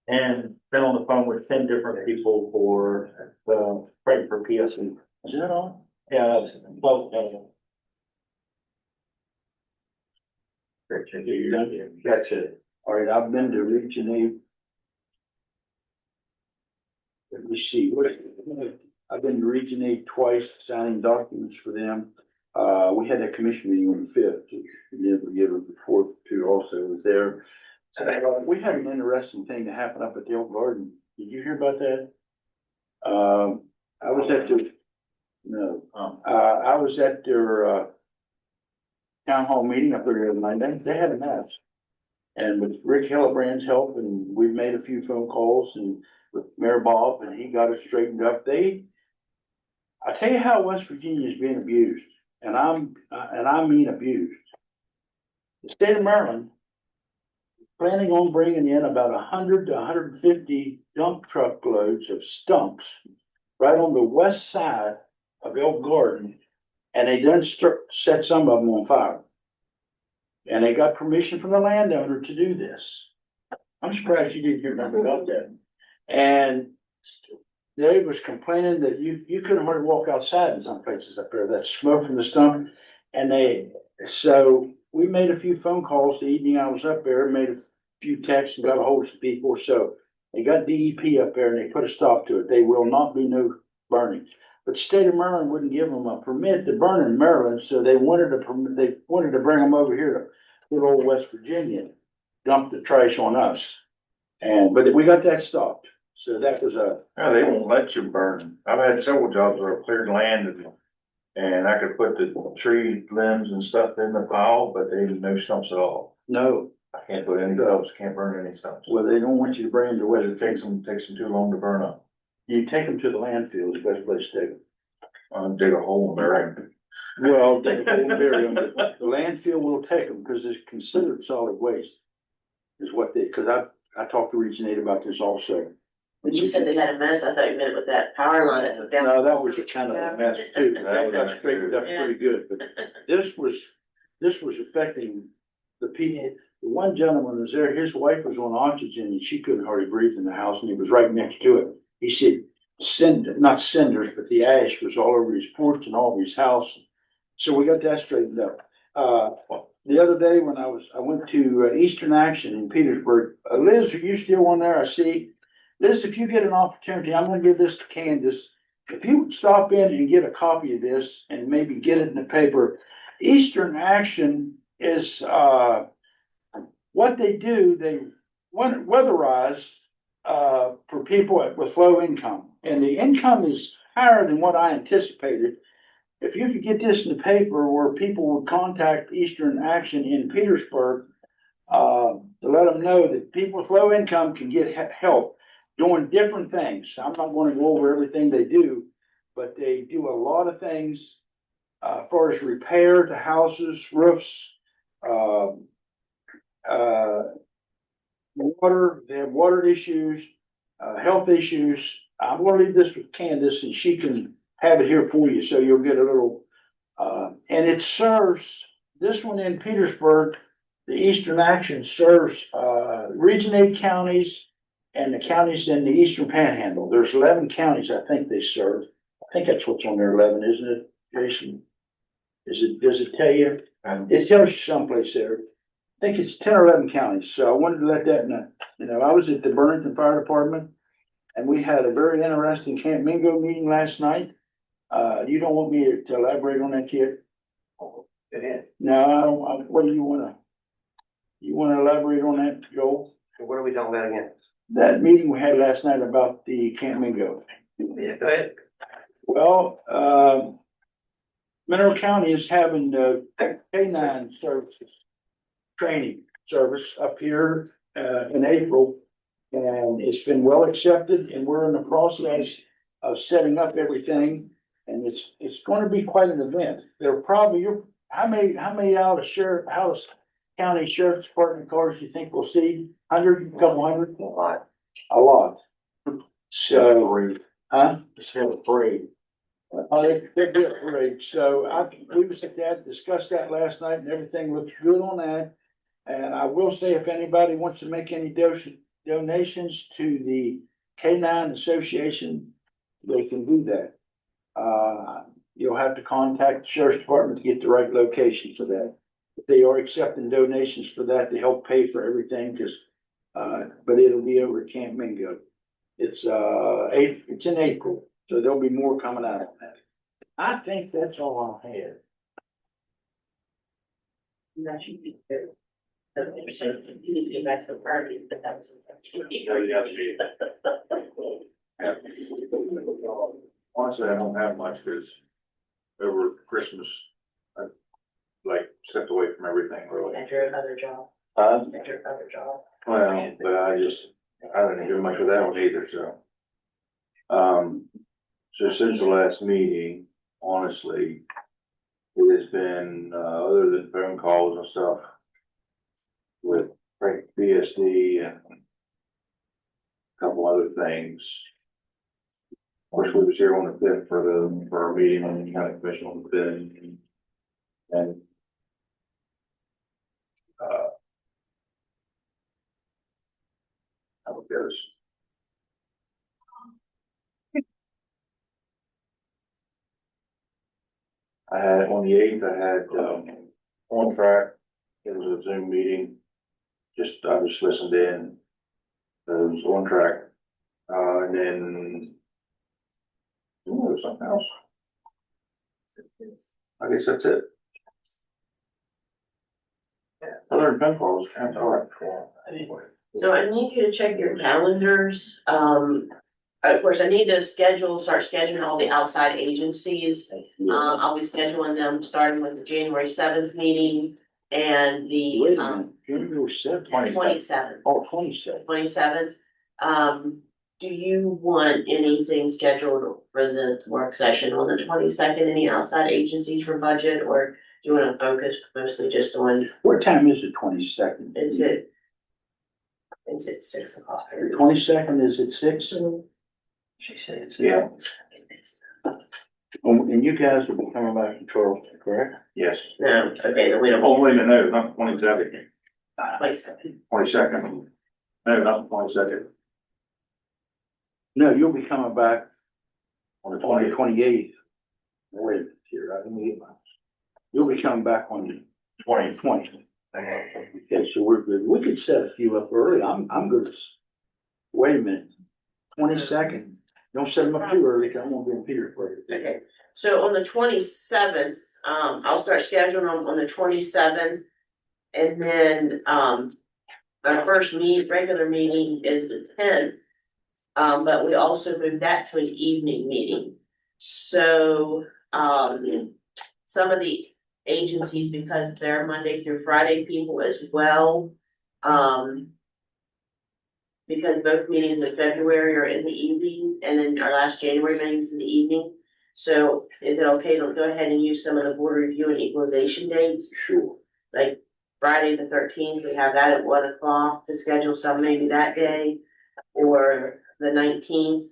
Speaker 7: and been on the phone with 10 different people for, praying for PSC.
Speaker 4: is that all?
Speaker 7: Yeah, that's, well, that's it.
Speaker 4: All right, I've been to Region 8. Let me see, I've been to Region 8 twice, signing documents for them. We had a commission meeting on the 5th, we did give a report to also was there. We had an interesting thing that happened up at the old garden. Did you hear about that? I was at the, no, I was at their, town hall meeting up there the other night. They had a match. And with Rick Hillebrand's help, and we made a few phone calls and with Mayor Bob, and he got it straightened up. I tell you how West Virginia is being abused. and I mean abused. The state of Maryland planning on bringing in about 100 to 150 dump truck loads of stumps right on the west side of Elk Garden, and they done set some of them on fire. And they got permission from the landowner to do this. I'm surprised you didn't hear nothing about that. And they was complaining that you couldn't hardly walk outside in some places up there, that smoke from the stump. And so we made a few phone calls the evening I was up there, made a few texts and got a hold of some people. So they got DEP up there and they put a stop to it. They will not be no burning. But the state of Maryland wouldn't give them a permit to burn in Maryland, so they wanted to bring them over here to good old West Virginia, dump the trash on us. But we got that stopped. So that was
Speaker 5: No, they won't let you burn. I've had several jobs where I cleared land and I could put the tree limbs and stuff in the pile, but they no stumps at all.
Speaker 4: no,
Speaker 5: I can't put any stumps, can't burn any stumps.
Speaker 4: well, they don't want you to bring them to West
Speaker 5: Because it
Speaker 4: Virginia.
Speaker 5: takes them too long to burn up.
Speaker 4: You take them to the landfill, is the best place to take them.
Speaker 5: Dig a hole in there.
Speaker 4: Well, they won't bury them, but the landfill will take them because it's considered solid waste. Is what cause I talked to Region 8 about this also.
Speaker 9: When you said they had a mess, I thought you meant with that power line that went down.
Speaker 4: No, that was kind of a mess too. That got straightened up pretty good, but this was affecting the people. The one gentleman was there, his wife was on oxygen and she couldn't hardly breathe in the house and he was right next to it. He said, not cinders, but the ash was all over his porch and all over his house. So we got that straightened up. The other day when I went to Eastern Action in Petersburg, Liz, are you still on there? I see. Liz, if you get an opportunity, I'm gonna give this to Candace. If you would stop in and get a copy of this and maybe get it in the paper. Eastern Action is, what they do, they weatherize, for people with low income. And the income is higher than what I anticipated. If you could get this in the paper where people would contact Eastern Action in Petersburg, to let them know that people with low income can get help doing different things. I'm not going to go over everything they do, but they do a lot of things, as far as repair to houses, roofs, water, they have water issues, health issues. I'm gonna leave this with Candace and she can have it here for you, so you'll get a little, and it serves, this one in Petersburg, the Eastern Action serves, Region 8 counties and the counties in the Eastern Panhandle. There's 11 counties I think they serve. I think that's what's on there, 11, isn't it, Jason? Does it tell you? It tells you someplace there. I think it's 10 or 11 counties, so I wanted to let that know. You know, I was at the Burlington Fire Department and we had a very interesting Camp Mingo meeting last night. You don't want me to elaborate on that yet? No, I don't, what do you wanna elaborate on that, Joel?
Speaker 3: What are we talking about again?
Speaker 4: That meeting we had last night about the Camp Mingo.
Speaker 3: Yeah, go ahead.
Speaker 4: Well, Mineral County is having the K-9 services, training service up here, in April. And it's been well accepted and we're in the process of setting up everything. And it's gonna be quite an event. There probably, how many out of House County Sheriff's Department cars do you think we'll see? 100, a couple hundred?
Speaker 3: A lot.
Speaker 4: A lot. So, huh?
Speaker 7: Just have a parade.
Speaker 4: They're good, great. So we was at that, discussed that last night and everything looks good on that. And I will say if anybody wants to make any donations to the K-9 Association, they can do that. You'll have to contact the Sheriff's Department to get the right location for that. They are accepting donations for that to help pay for everything, but it'll be over at Camp Mingo. It's in April, so there'll be more coming out of that. I think that's all I had.
Speaker 9: That should be good. You need to get back to the party, but that was.
Speaker 5: Honestly, I don't have much because over Christmas, I like stepped away from everything really.
Speaker 9: At your other job.
Speaker 5: Uh,
Speaker 9: At your other job.
Speaker 5: Well, but I didn't do much of that one either, so. So since the last meeting, honestly, it has been, other than phone calls and stuff with Frank BSD and a couple other things. Of course, we was here on the fifth for our meeting on the county commission on the fifth. And how it goes. I had, on the eighth, I had, on track, it was a Zoom meeting. I just listened in. It was on track. And then. Ooh, there was something else. I guess that's it. Other than phone calls, that's all right.
Speaker 9: So I need you to check your calendars. Of course, I need to start scheduling all the outside agencies. I'll be scheduling them starting with the January 7th meeting and
Speaker 4: Wait a
Speaker 9: the,
Speaker 4: minute, January 7th?
Speaker 9: 27th.
Speaker 4: Oh, 27th.
Speaker 9: 27th. Do you want anything scheduled for the work session on the 22nd? Any outside agencies for budget, or do you wanna focus mostly just on,
Speaker 4: What time is the 22nd?
Speaker 9: is it 6 o'clock?
Speaker 4: The 22nd is at 6?
Speaker 3: She said it's.
Speaker 5: Yeah.
Speaker 4: And you guys will be coming back from Charleston, correct?
Speaker 5: Yes.
Speaker 9: No, okay, then we don't.
Speaker 5: Oh, wait a minute, no, not 27th,
Speaker 9: 22nd.
Speaker 5: 22nd. No, not 22nd.
Speaker 4: No, you'll be coming back
Speaker 5: On the
Speaker 4: on the
Speaker 5: 20th.
Speaker 4: 28th. Wait a minute here, let me get my. You'll be coming back on the 20th. Okay, so we're good. We could set a few up early. I'm good. Wait a minute. 22nd. Don't set them up too early, cause I'm gonna be in Petersburg.
Speaker 9: Okay, so on the 27th, I'll start scheduling them on the 27th. And then, our first regular meeting is the 10th. But we also moved that to an evening meeting. So, some of the agencies, because they're Monday through Friday people as well, because both meetings in February are in the evening, and then our last January meeting's in the evening. So is it okay to go ahead and use some of the board review and equalization dates?
Speaker 4: Sure.
Speaker 9: Like Friday the 13th, we have that at 1 o'clock to schedule some maybe that day, or the 19th.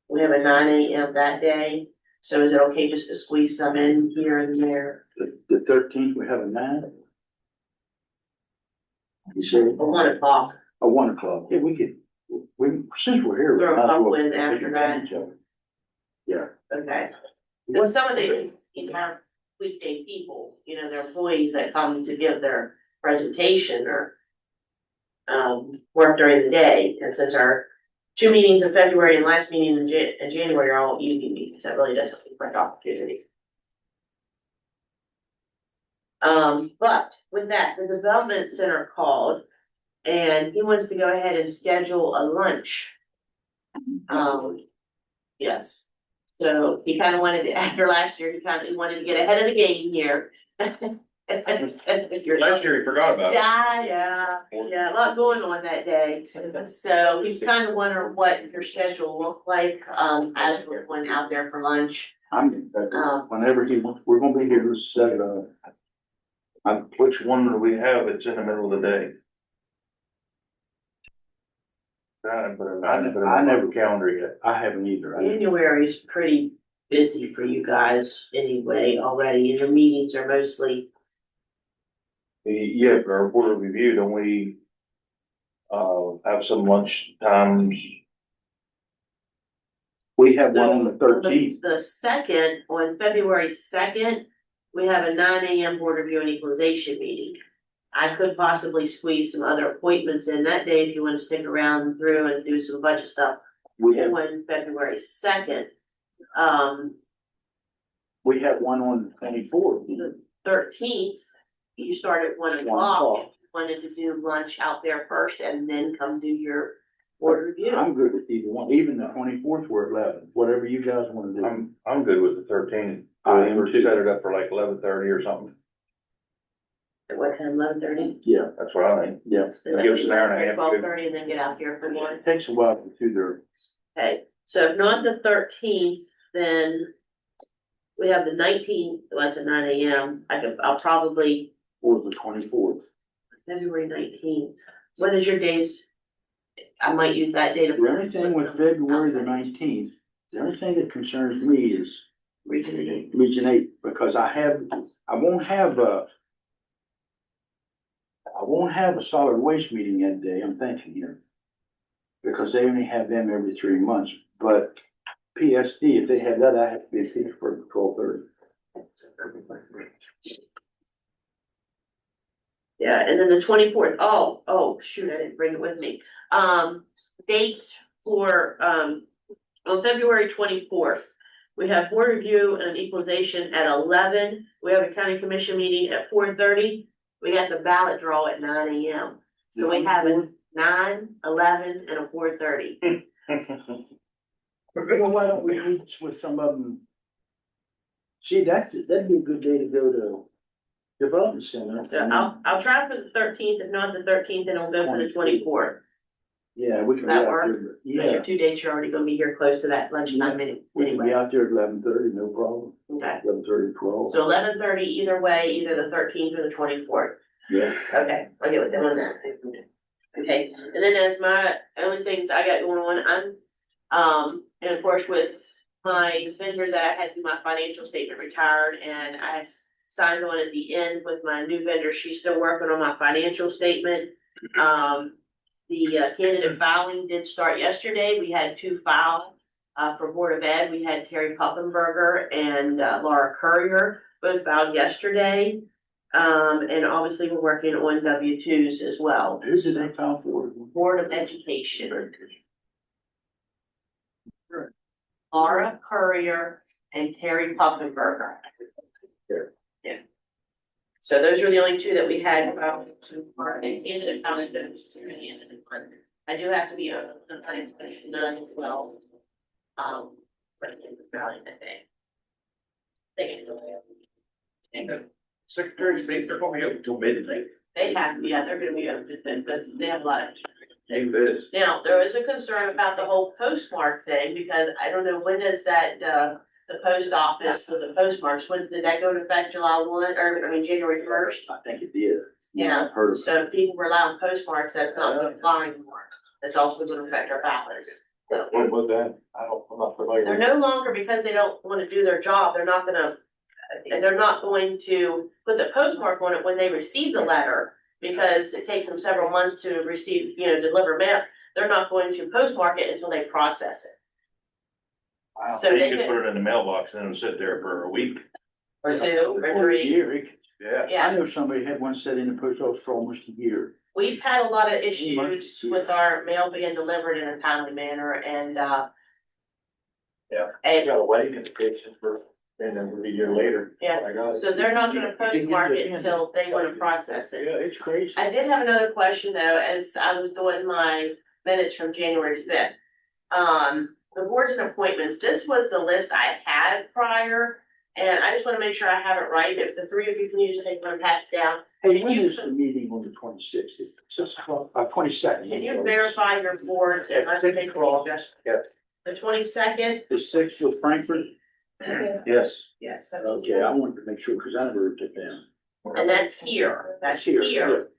Speaker 9: We have a 9 AM that day, so is it okay just to squeeze some in here and there?
Speaker 4: The 13th, we have a 9. You said,
Speaker 9: Or 1 o'clock,
Speaker 4: 1 o'clock. Yeah, we could, since we're here. we
Speaker 9: Throw a
Speaker 4: might as
Speaker 9: couple
Speaker 4: well
Speaker 9: in
Speaker 4: take
Speaker 9: after
Speaker 4: advantage of it. Yeah.
Speaker 9: okay? And some of the, aren't weekday people, they're employees that come to give their presentation or work during the day, and since our 2 meetings in February and last meeting in January are all evening meetings, that really doesn't look like opportunity. But with that, the development center called, and he wants to go ahead and schedule a lunch. Yes, so he kind of wanted to, after last year, he wanted to get ahead of the game here.
Speaker 5: Last year, you forgot about it.
Speaker 9: Yeah, a lot going on that day, so he's kind of wondering what your schedule looked like, as we're going out there for lunch.
Speaker 4: Whenever he wants, we're gonna be here to set it up.
Speaker 5: Which one do we have? It's in the middle of the day. I never calendar yet.
Speaker 4: I haven't either.
Speaker 9: January is pretty busy for you guys anyway already, and your meetings are mostly,
Speaker 5: Yeah, for our board review, don't we? Have some lunch times.
Speaker 4: We have one on the 13th.
Speaker 9: the second, on February 2nd, we have a 9 AM board review and equalization meeting. I could possibly squeeze some other appointments in that day if you want to stick around through and do some budget stuff.
Speaker 4: We have,
Speaker 9: On February 2nd,
Speaker 4: we have one on the 24th.
Speaker 9: the 13th, you start at 1
Speaker 4: 1
Speaker 9: o'clock.
Speaker 4: o'clock.
Speaker 9: Wanted to do lunch out there first and then come do your board review.
Speaker 4: I'm good with either one, even the 24th, we're 11, whatever you guys wanna do.
Speaker 5: I'm good with the 13th.
Speaker 4: I am
Speaker 5: We're
Speaker 4: too.
Speaker 5: set it up for like 11:30 or something.
Speaker 9: At what time, 11:30?
Speaker 4: Yeah,
Speaker 5: That's what I think.
Speaker 4: yeah.
Speaker 5: Give us an hour and a half.
Speaker 9: 12:30 and then get out here for one.
Speaker 4: It takes a while to do their,
Speaker 9: Okay, so if not the 13th, then we have the 19th. Well, that's at 9 AM. I'll probably,
Speaker 4: Or the 24th.
Speaker 9: February 19th. What is your days? I might use that data.
Speaker 4: The only thing with February the 19th, the only thing that concerns me is Region 8, because I won't have a solid waste meeting that day, I'm thinking here. Because they only have them every 3 months, but PSD, if they have that, I have to be here for 12:30.
Speaker 9: Yeah, and then the 24th. Oh, shoot, I didn't bring it with me. Dates for, on February 24th. We have board review and equalization at 11. We have a county commission meeting at 4:30. We got the ballot draw at 9 AM. So we have a 9, 11, and a 4:30.
Speaker 4: Well, why don't we meet with some of them? See, that'd be a good day to go to Development Center.
Speaker 9: So I'll try for the 13th. If not the 13th, then I'll go for the 24th.
Speaker 4: Yeah, we can be
Speaker 9: That
Speaker 4: out
Speaker 9: work?
Speaker 4: there.
Speaker 9: But
Speaker 4: Yeah,
Speaker 9: your 2 dates, you're already gonna be here close to that lunchtime minute
Speaker 4: we can be
Speaker 9: anyway.
Speaker 4: out there at 11:30, no problem.
Speaker 9: Okay,
Speaker 4: 11:30, 12.
Speaker 9: so 11:30 either way, either the 13th or the 24th.
Speaker 4: Yeah.
Speaker 9: Okay, I'll get with them on that. Okay, and then as my only things I got going on, and of course with my vendor that I had do my financial statement retired, and I signed on at the end with my new vendor, she's still working on my financial statement. The candidate filing did start yesterday. We had 2 file for Board of Ed. We had Terry Pufferberger and Laura Courier, both filed yesterday. And obviously we're working on W-2s as well.
Speaker 4: Who did they file for?
Speaker 9: Board of Education. Laura Courier and Terry Pufferberger. Yeah. So those were the only 2 that we had about so far, and candidate filing those to the end of the month. I do have to be on the planning commission 9/12. For the filing that day. Thank you.
Speaker 5: Secretary of State, they're gonna be up until midnight.
Speaker 9: They have to be, yeah, they're gonna be open, because they have a lot of.
Speaker 5: Hey, this.
Speaker 9: Now, there is a concern about the whole postmark thing, because I don't know, when does that, the post office with the postmarks, when did that go into effect, July 1, or, I mean, January 1st?
Speaker 4: I think it did.
Speaker 9: Yeah.
Speaker 4: I've heard of it.
Speaker 9: So if people rely on postmarks, that's not gonna apply anymore, that's also gonna affect our ballots. So,
Speaker 7: What was that? I'm not familiar.
Speaker 9: they're no longer, because they don't wanna do their job, they're not going to put the postmark on it when they receive the letter, because it takes them several months to receive, deliver mail. They're not going to postmark it until they process it.
Speaker 5: Wow.
Speaker 9: So
Speaker 5: You
Speaker 9: they
Speaker 5: could
Speaker 9: could-
Speaker 5: put it in the mailbox and it'll sit there for a week.
Speaker 9: Or 2 or
Speaker 4: For a
Speaker 9: 3.
Speaker 4: year, it-
Speaker 5: Yeah.
Speaker 4: I
Speaker 9: Yeah,
Speaker 4: know somebody had one set in the post office for almost a year.
Speaker 9: we've had a lot of issues
Speaker 4: Almost a year.
Speaker 9: with our mail being delivered in a timely manner, and,
Speaker 7: Yeah.
Speaker 9: and,
Speaker 7: You got a wedding invitation for, and then it'll be a year later.
Speaker 9: yeah,
Speaker 7: I got it.
Speaker 9: so they're not gonna
Speaker 4: You can get
Speaker 9: postmark
Speaker 4: it
Speaker 9: it
Speaker 4: in.
Speaker 9: until they wanna process it.
Speaker 4: Yeah, it's crazy.
Speaker 9: I did have another question though, as I was doing my minutes from January 5th. The boards and appointments, this was the list I had prior, and I just wanna make sure I have it right. If the 3 of you can use take one and pass it down.
Speaker 4: Hey, when is the meeting on the 26th? 22nd.
Speaker 9: Can you verify your board and I can make a roll adjustment?
Speaker 5: Yeah.
Speaker 9: The 22nd?
Speaker 4: The 6th with Frankfurt?
Speaker 5: Yes.
Speaker 9: Yes.
Speaker 4: Okay, I wanted to make sure, because I never wrote it down.
Speaker 9: And that's here, that's
Speaker 4: Here,
Speaker 9: here,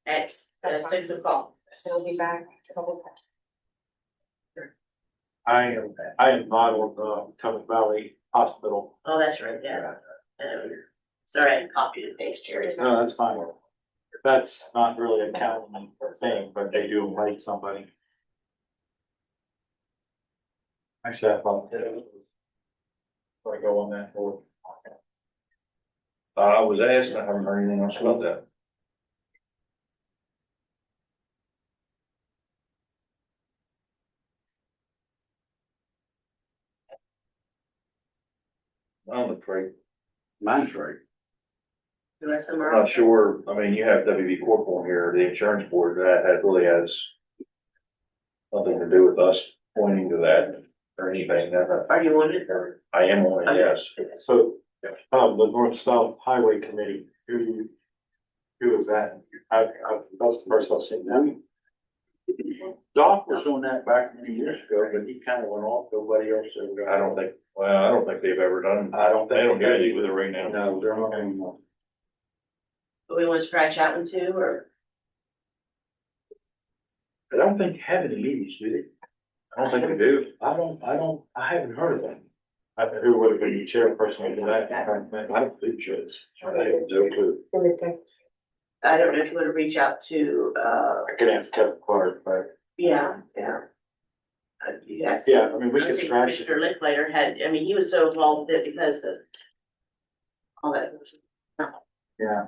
Speaker 9: at 6 o'clock.
Speaker 2: He'll be back.
Speaker 7: I am not on the Tubman Valley Hospital.
Speaker 9: Oh, that's right, yeah. Sorry, I copied and pasted Jerry.
Speaker 7: No, that's fine. That's not really a county thing, but they do invite somebody. Actually, I thought. I go on that board.
Speaker 5: I was asked, I haven't heard anything else about that. I'm afraid,
Speaker 4: Mine's right.
Speaker 9: The rest of
Speaker 5: I'm
Speaker 9: them are.
Speaker 5: not sure, I mean, you have WB Corp on here, the insurance board, that really has nothing to do with us pointing to that or anything, that,
Speaker 9: Are you on it or?
Speaker 5: I am on it, yes.
Speaker 7: So, the North-South Highway Committee, who is that? That's the first I've seen that.
Speaker 4: Doc was on that back many years ago, but he kind of went off, nobody else ever.
Speaker 5: I don't think, well, I don't think they've ever done,
Speaker 4: I don't think.
Speaker 5: they don't do anything with it right now.
Speaker 4: No, they're not anymore.
Speaker 9: Do we want to scratch that one too, or?
Speaker 4: I don't think they have any meetings, do they?
Speaker 5: I don't think they do.
Speaker 4: I haven't heard of them.
Speaker 7: Who would have been the chairperson of that?
Speaker 4: I don't think it's. I have no clue.
Speaker 9: I don't know if you want to reach out to,
Speaker 7: I could ask Kevin Clark, but
Speaker 9: yeah. You guys.
Speaker 7: yeah, I mean, we
Speaker 9: I
Speaker 7: could
Speaker 9: think
Speaker 7: scratch it.
Speaker 9: Commissioner Linklater had, I mean, he was so involved with it because of all that.
Speaker 7: Yeah.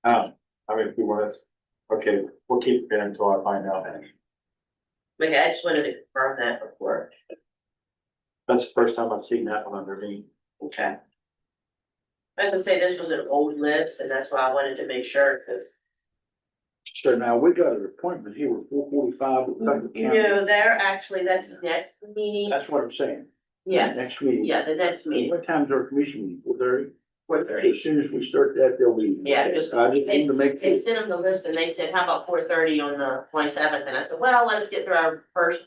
Speaker 7: I mean, if we want to, okay, we'll keep it until I find out.
Speaker 9: Like, I just wanted to confirm that before.
Speaker 7: That's the first time I've seen that one under me.
Speaker 9: Okay. As I say, this was an old list, and that's why I wanted to make sure, because,
Speaker 4: So now we got an appointment here with 4:45 with Putnam County.
Speaker 9: they're actually, that's next meeting.
Speaker 4: That's what I'm saying.
Speaker 9: Yes,
Speaker 4: Next meeting.
Speaker 9: yeah, the next meeting,
Speaker 4: What time's our commission meeting? 4:30?
Speaker 9: 4:30.
Speaker 4: As soon as we start that, they'll be.
Speaker 9: Yeah, just-
Speaker 4: I just need to make.
Speaker 9: They sent them the list and they said, how about 4:30 on the 27th? And I said, well, let us get through our first,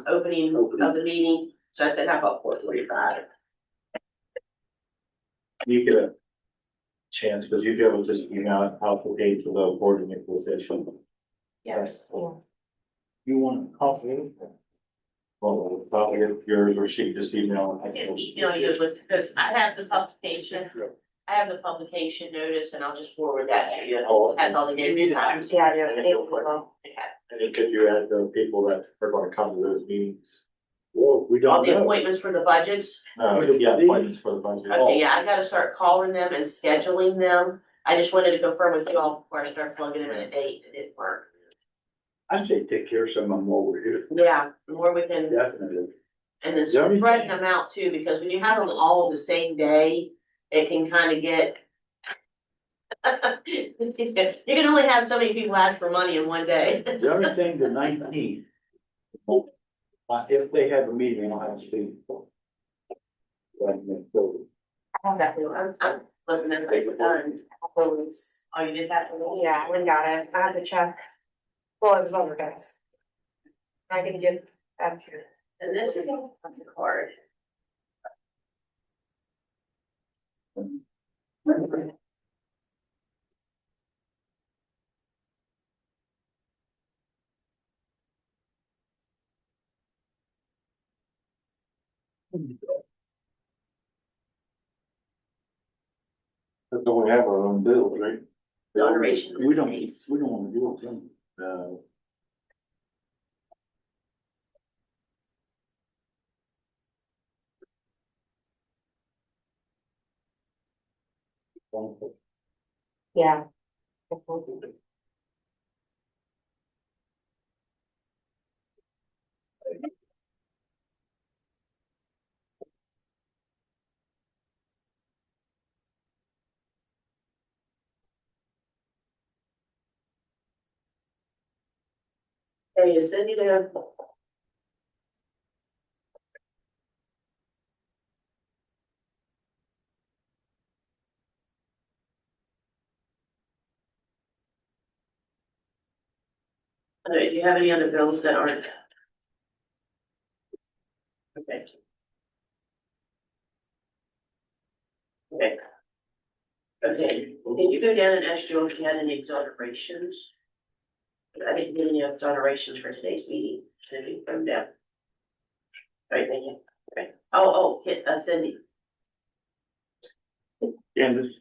Speaker 9: opening of the meeting. So I said, how about 4:45?
Speaker 7: You get a chance, because you'd be able to just email out the dates of the board of equalization.
Speaker 9: Yes.
Speaker 4: You want a copy?
Speaker 7: Well, probably if yours, or she can just email.
Speaker 9: I can email you with, because I have the publication, I have the publication notice and I'll just forward that to you.
Speaker 7: Oh,
Speaker 9: Has all the dates and times.
Speaker 2: Yeah, I do. Thank you.
Speaker 7: And then could you add the people that are going to come to those meetings?
Speaker 4: Well, we
Speaker 9: All
Speaker 4: don't
Speaker 9: the
Speaker 4: know.
Speaker 9: appointments for the budgets.
Speaker 7: Yeah, appointments for the budget.
Speaker 9: Okay, yeah, I gotta start calling them and scheduling them. I just wanted to confirm with you all before I start plugging them in a date. It didn't work.
Speaker 4: I'd say take care of some of them while we're here.
Speaker 9: Yeah, the more we can,
Speaker 4: Definitely.
Speaker 9: and then
Speaker 4: The only
Speaker 9: spreading
Speaker 4: thing-
Speaker 9: them out too, because when you have them all the same day, it can kind of get. You can only have so many people ask for money in one day.
Speaker 4: The only thing, the 19th. If they have a meeting, I'll have to see.
Speaker 9: I'm looking at it, done. Oh, you did that?
Speaker 2: Yeah, we got it. I had to check. Well, it was on your desk. I can get that to you.
Speaker 9: And this is on the card.
Speaker 5: That's all we have our own bills, right?
Speaker 9: Donation.
Speaker 4: We don't wanna deal with them.
Speaker 2: Yeah.
Speaker 9: Hey, is Cindy there? Do you have any other bills that aren't? Okay. Okay. Okay, can you go down and ask Joe if he had any exonerations? I didn't get any exonerations for today's meeting, should he come down? All right, thank you. Okay. Hit, Cindy.
Speaker 5: Candace,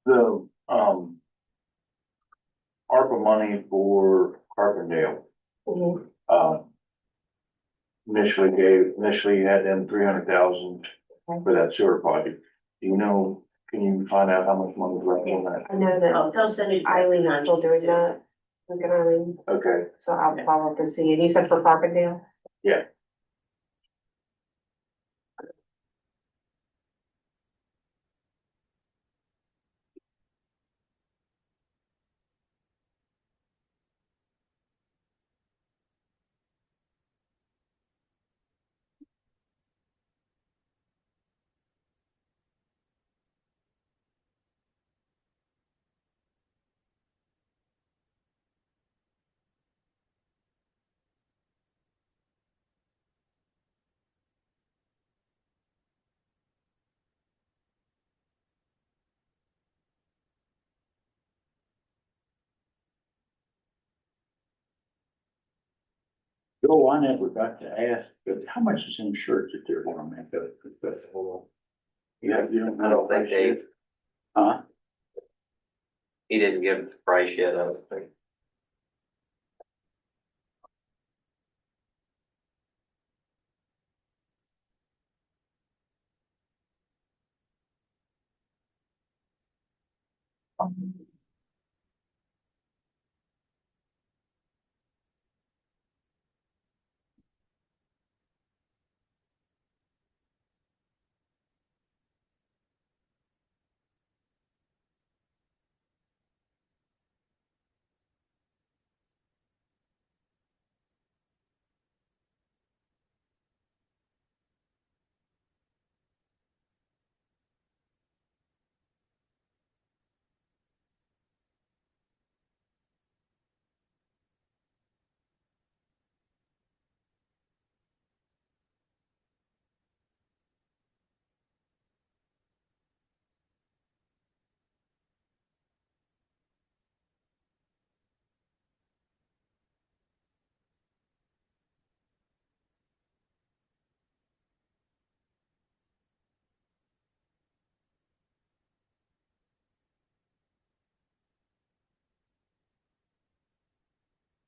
Speaker 5: the, ARPA money for Carbondale,
Speaker 2: Mhm.
Speaker 5: initially you had them 300,000 for that sewer project. Do you know, can you find out how much money is left on that?
Speaker 2: I know that
Speaker 9: Oh, tell Cindy.
Speaker 2: Eileen is still doing that. Look at Eileen,
Speaker 5: Okay,
Speaker 2: so I'll follow up to see. And you said for Carbondale?
Speaker 5: yeah.
Speaker 4: Joe, I never got to ask, but how much is insurance that they're gonna make up the festival? You don't.
Speaker 3: I don't think they,
Speaker 4: Huh?
Speaker 3: he didn't give the price yet, I don't think.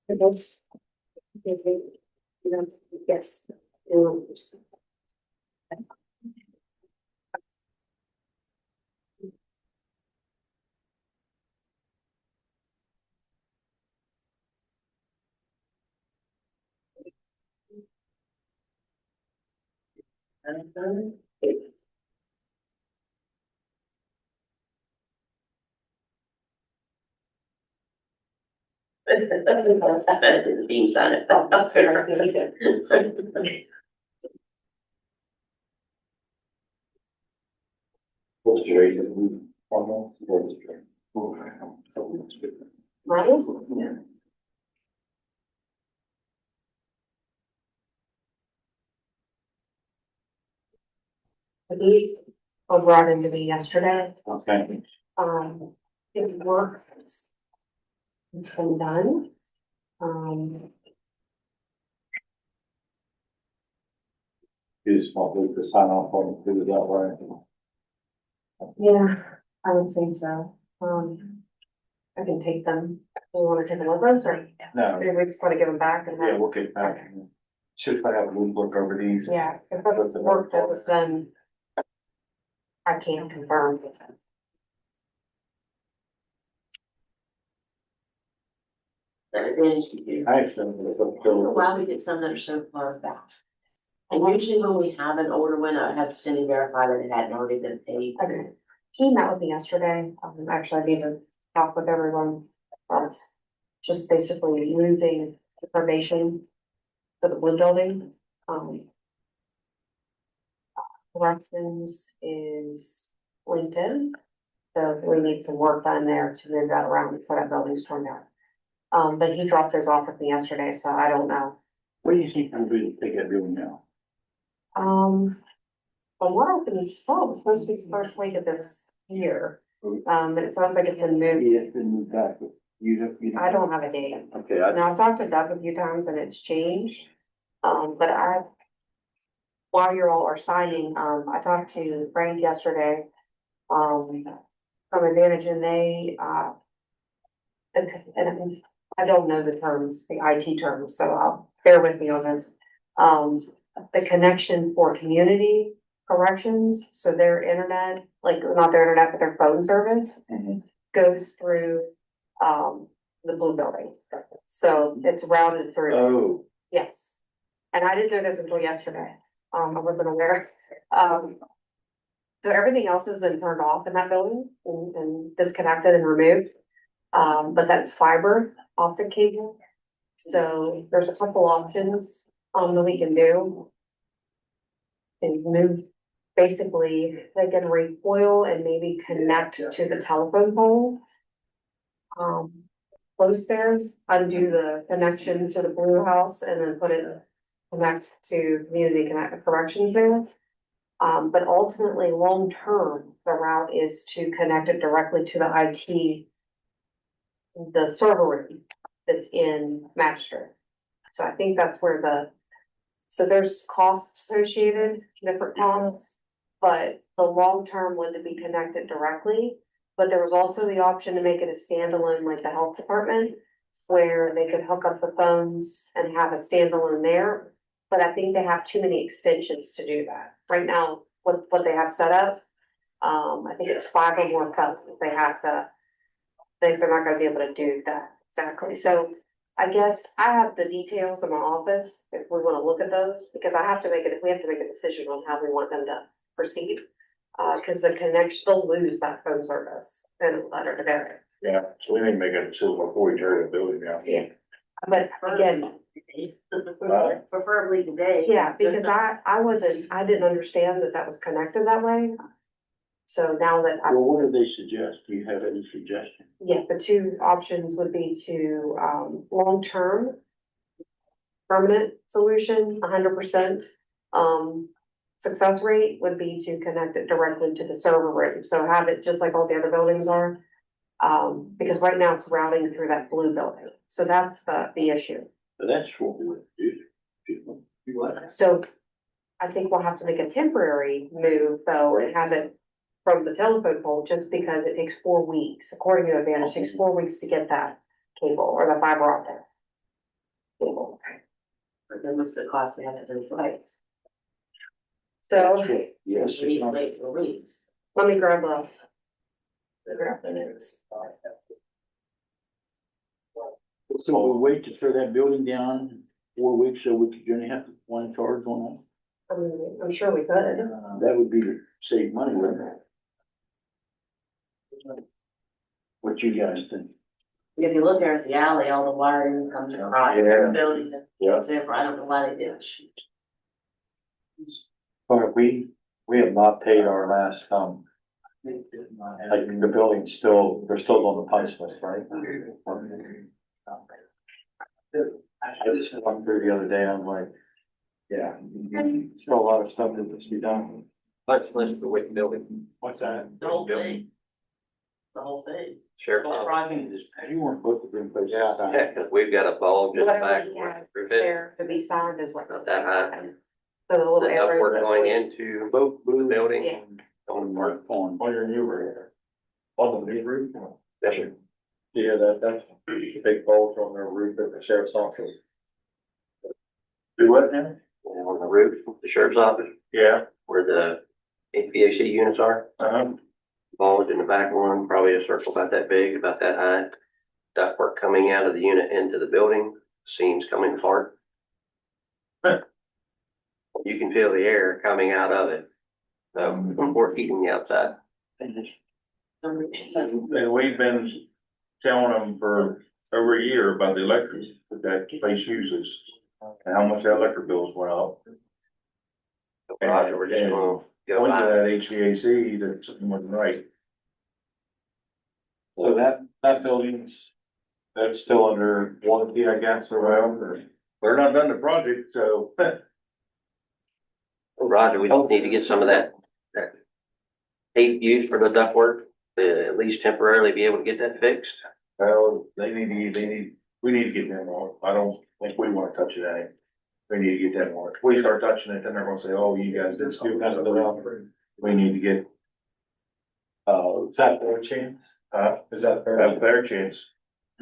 Speaker 2: Yes.
Speaker 9: That didn't mean on it.
Speaker 7: What's your age? Almost. What's your-
Speaker 2: Right? I believe, brought into me yesterday,
Speaker 7: Okay,
Speaker 2: his work. It's been done.
Speaker 7: you just want Luke to sign off on it, do it that way.
Speaker 2: Yeah, I would say so. I can take them. Do you wanna take them with us or
Speaker 7: No,
Speaker 2: maybe we just wanna give them back and
Speaker 7: yeah,
Speaker 2: then?
Speaker 7: we'll get back. Should if I have Luke look over these.
Speaker 2: Yeah, if that's the work that was done. I can't confirm.
Speaker 7: Actually,
Speaker 9: I don't know why we did some that are so far back. And usually when we have an older one, I have Cindy verify that it hadn't already been paid.
Speaker 2: Okay. He met with me yesterday. Actually, I need to talk with everyone. Just basically moving the probation to the blue building. Corrections is LinkedIn. So we need some work done there to move that around before that building's torn down. But he dropped those off with me yesterday, so I don't know.
Speaker 4: What do you think I'm going to take that building now?
Speaker 2: From what I've been told, it was supposed to be the first week of this year. But it sounds like it's been moved.
Speaker 4: Yeah, it's been moved back, but
Speaker 2: I don't have a date.
Speaker 4: Okay,
Speaker 2: Now, I've talked to Doug a few times and it's changed. But while you all are signing, I talked to Frank yesterday. From Advantage and and I don't know the terms, the IT terms, so bear with me on this. The connection for community corrections, so their internet, like not their internet, but their phone service goes through, the blue building. So it's routed through,
Speaker 5: Oh,
Speaker 2: yes. And I didn't know this until yesterday. I wasn't aware. So everything else has been turned off in that building and disconnected and removed. But that's fiber optic cable. So there's a couple options, that we can do. And move, basically, they can recoil and maybe connect to the telephone pole. Close there, undo the connection to the blue house and then connect to community connect corrections there. But ultimately, long-term, the route is to connect it directly to the IT. The server room that's in Magistrate. So I think that's where so there's costs associated, different costs. But the long-term one to be connected directly, but there was also the option to make it a standalone, like the health department. Where they could hook up the phones and have a standalone there, but I think they have too many extensions to do that. Right now, what they have set up, I think it's 5 or more phones that they have to. They're not gonna be able to do that exactly, so I guess I have the details in my office if we wanna look at those, because we have to make a decision on how we want them to proceed. Cause the connection, they'll lose that phone service in a letter to Barry.
Speaker 5: Yeah, so we need to make a decision before we tear the building down.
Speaker 2: Yeah. But again,
Speaker 9: Preferably today.
Speaker 2: yeah, because I didn't understand that was connected that way. So now that
Speaker 4: Well, what do they suggest? Do you have any suggestion?
Speaker 2: yeah, the two options would be to, long-term permanent solution, 100%. Success rate would be to connect it directly to the server room, so have it just like all the other buildings are. Because right now it's routing through that blue building, so that's the issue.
Speaker 4: But that's what we would do.
Speaker 2: So I think we'll have to make a temporary move though and have it from the telephone pole, just because it takes 4 weeks, according to Advantage, it takes 4 weeks to get that cable or the fiber optic cable.
Speaker 9: But then what's the cost we have to replace?
Speaker 2: So
Speaker 4: Yes.
Speaker 9: We wait for weeks.
Speaker 2: let me grab a,
Speaker 4: So we'll wait to tear that building down 4 weeks, so we could only have one charge on
Speaker 2: I'm sure we could.
Speaker 4: that. That would be to save money, wouldn't it? What you guys think?
Speaker 9: If you look there at the alley, all the wiring comes across
Speaker 5: Yeah.
Speaker 9: the building,
Speaker 5: Yeah.
Speaker 9: except I don't know why they did it.
Speaker 7: But we have not paid our last, like, the building's still, they're still on the punch list, right? I just went through the other day, I'm like, yeah, still a lot of stuff that needs to be done.
Speaker 3: Punch list for which building?
Speaker 7: What's that?
Speaker 9: The whole thing. The whole thing.
Speaker 3: Sheriff's
Speaker 9: Whole
Speaker 3: office.
Speaker 9: project.
Speaker 4: You weren't both of them places.
Speaker 3: Yeah, cause we've got a bulge in the
Speaker 2: Whatever
Speaker 3: back.
Speaker 2: he has
Speaker 3: Roof it.
Speaker 2: there to be signed is what.
Speaker 3: Not that high.
Speaker 2: So the little
Speaker 3: The
Speaker 2: arrows.
Speaker 3: upward
Speaker 2: that
Speaker 3: going
Speaker 2: point-
Speaker 3: into
Speaker 4: Both blue.
Speaker 3: the building.
Speaker 2: Yeah.
Speaker 3: On Mark.
Speaker 4: On.
Speaker 7: On your new roof. On the new roof?
Speaker 3: That's it.
Speaker 7: Yeah, that's a big bulge on their roof at the sheriff's office.
Speaker 5: Do what now?
Speaker 3: On the roof, the sheriff's office,
Speaker 5: Yeah.
Speaker 3: where the HVAC units are. Bulge in the back one, probably a circle about that big, about that high. Ductwork coming out of the unit into the building, seams coming apart. You can feel the air coming out of it. So, we're heating the outside.
Speaker 5: And we've been telling them for over a year about the electric that place uses. And how much that electric bills went up.
Speaker 3: Roger, we're just gonna go
Speaker 5: Went to
Speaker 3: by.
Speaker 5: that HVAC, that something wasn't right.
Speaker 7: So that building's, that's still under warranty, I guess, or whatever.
Speaker 5: They're not done the project, so.
Speaker 3: Roger, we don't need to get some of that tape used for the ductwork, to at least temporarily be able to get that fixed.
Speaker 5: Well, we need to get them on. I don't think we wanna touch it any. We need to get them on. If we start touching it, then they're gonna say, oh, you guys did something. We need to get,
Speaker 7: Is that fair chance? Is that fair?
Speaker 5: have a fair chance.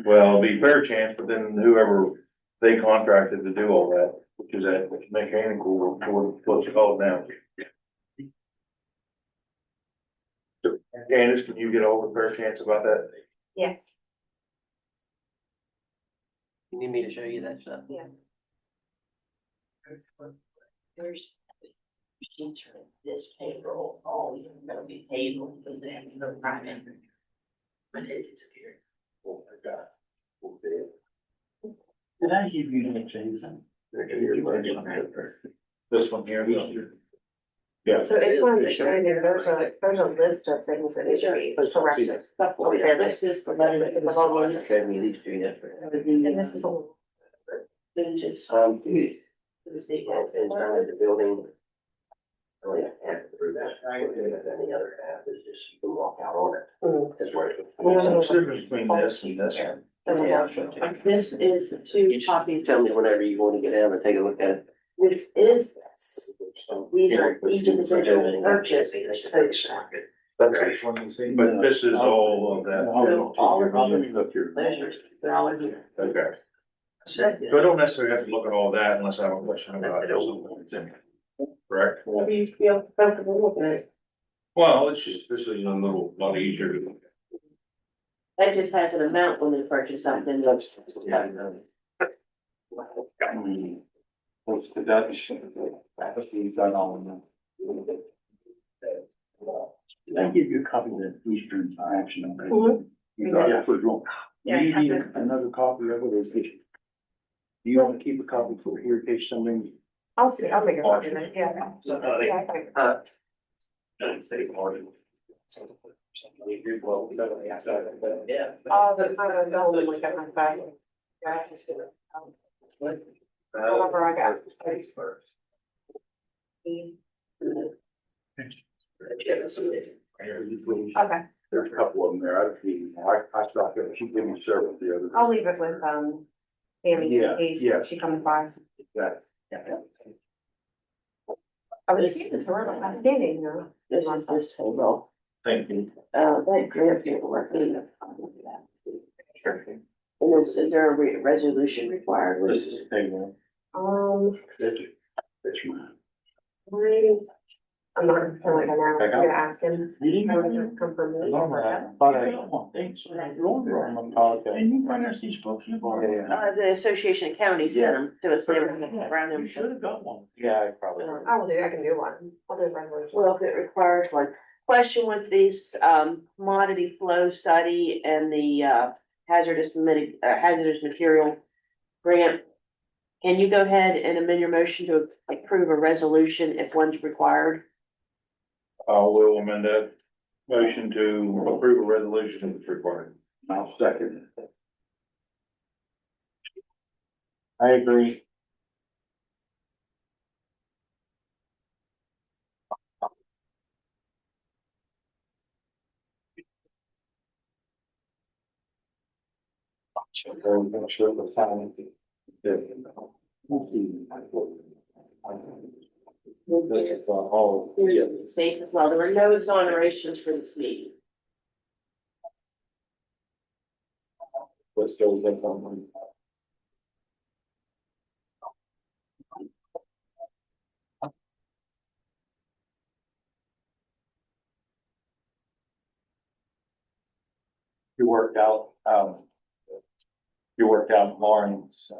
Speaker 5: Well, it'll be fair chance, but then whoever they contracted to do all that, which is that mechanical, what's it called now? Candace, can you get all the fair chance about that?
Speaker 2: Yes,
Speaker 3: You need me to show you that stuff?
Speaker 2: yeah.
Speaker 9: There's sheets for this payroll, all you're gonna be paid on, because they have no private. But it's scary.
Speaker 5: Oh my God.
Speaker 4: Did I give you that, Jason?
Speaker 5: This one here. Yeah.
Speaker 2: So it's one to show you, there's a list of things that need to be corrected.
Speaker 9: Okay, this is the letter that was on.
Speaker 3: Show me these two different.
Speaker 2: And this is all.
Speaker 9: Changes.
Speaker 3: To the state has been trying to the building. Only half through that, and the other half is just you can walk out on it. That's where.
Speaker 5: What's the difference between this and this?
Speaker 9: This is
Speaker 3: You
Speaker 9: two
Speaker 3: just
Speaker 9: copies.
Speaker 3: tell me whenever you want to get down and take a look at it.
Speaker 9: This is this. These are each individual purchase.
Speaker 5: Okay. But this is all of that.
Speaker 9: So all of these
Speaker 4: Look here.
Speaker 9: measures, they're all in here.
Speaker 5: Okay. So I don't necessarily have to look at all that unless I have a question about it or something. Correct?
Speaker 9: Whatever you feel comfortable looking at.
Speaker 5: Well, it's just, this is a little, lot easier to.
Speaker 9: That just has an amount when they purchase something.
Speaker 7: What's the Dutch? That's what done on them.
Speaker 4: Did I give you a copy of that Eastern action?
Speaker 9: Mhm.
Speaker 4: You got it for wrong. Do
Speaker 9: Yeah,
Speaker 4: you
Speaker 9: I
Speaker 4: need
Speaker 9: did.
Speaker 4: another copy of it or is it? Do you want to keep a copy for here in case something?
Speaker 2: I'll see, I'll make a copy of it, yeah. Yeah, okay.
Speaker 8: Yeah.
Speaker 2: I'll go and look at my phone. Yeah. However, I got. Okay,
Speaker 4: There's a couple of them there. I stopped there. She gave me several of the others.
Speaker 2: I'll leave it with, Tammy
Speaker 4: Yeah,
Speaker 2: in case
Speaker 4: yeah.
Speaker 2: she comes by.
Speaker 4: Yeah.
Speaker 2: I was seeing the tour, but I'm standing here.
Speaker 9: This is this table.
Speaker 5: Thank you.
Speaker 9: That grant paperwork. And is there a resolution required?
Speaker 7: This is the big one.
Speaker 4: That's mine.
Speaker 2: I'm not sure like I know, I'm
Speaker 7: Back up.
Speaker 2: gonna ask him.
Speaker 4: You didn't
Speaker 2: I
Speaker 4: have
Speaker 2: would
Speaker 4: one?
Speaker 2: come from me.
Speaker 4: You got one. Thanks. And you finance these folks, you bought it.
Speaker 9: The Association of Counties sent them to us, they were around
Speaker 4: You
Speaker 9: them.
Speaker 4: should have got one.
Speaker 7: Yeah, I probably.
Speaker 2: I will do, I can do one. I'll do a resolution.
Speaker 9: Well, if it requires one. Question with these, commodity flow study and the, hazardous material grant. Can you go ahead and amend your motion to approve a resolution if one's required?
Speaker 5: I will amend that motion to approve a resolution that's required.
Speaker 4: I'll second it.
Speaker 7: I agree. Sure, the time. This is all.
Speaker 9: Safe as well. There were no exonerations for this meeting.
Speaker 7: Let's go with that one. You worked out Lauren's,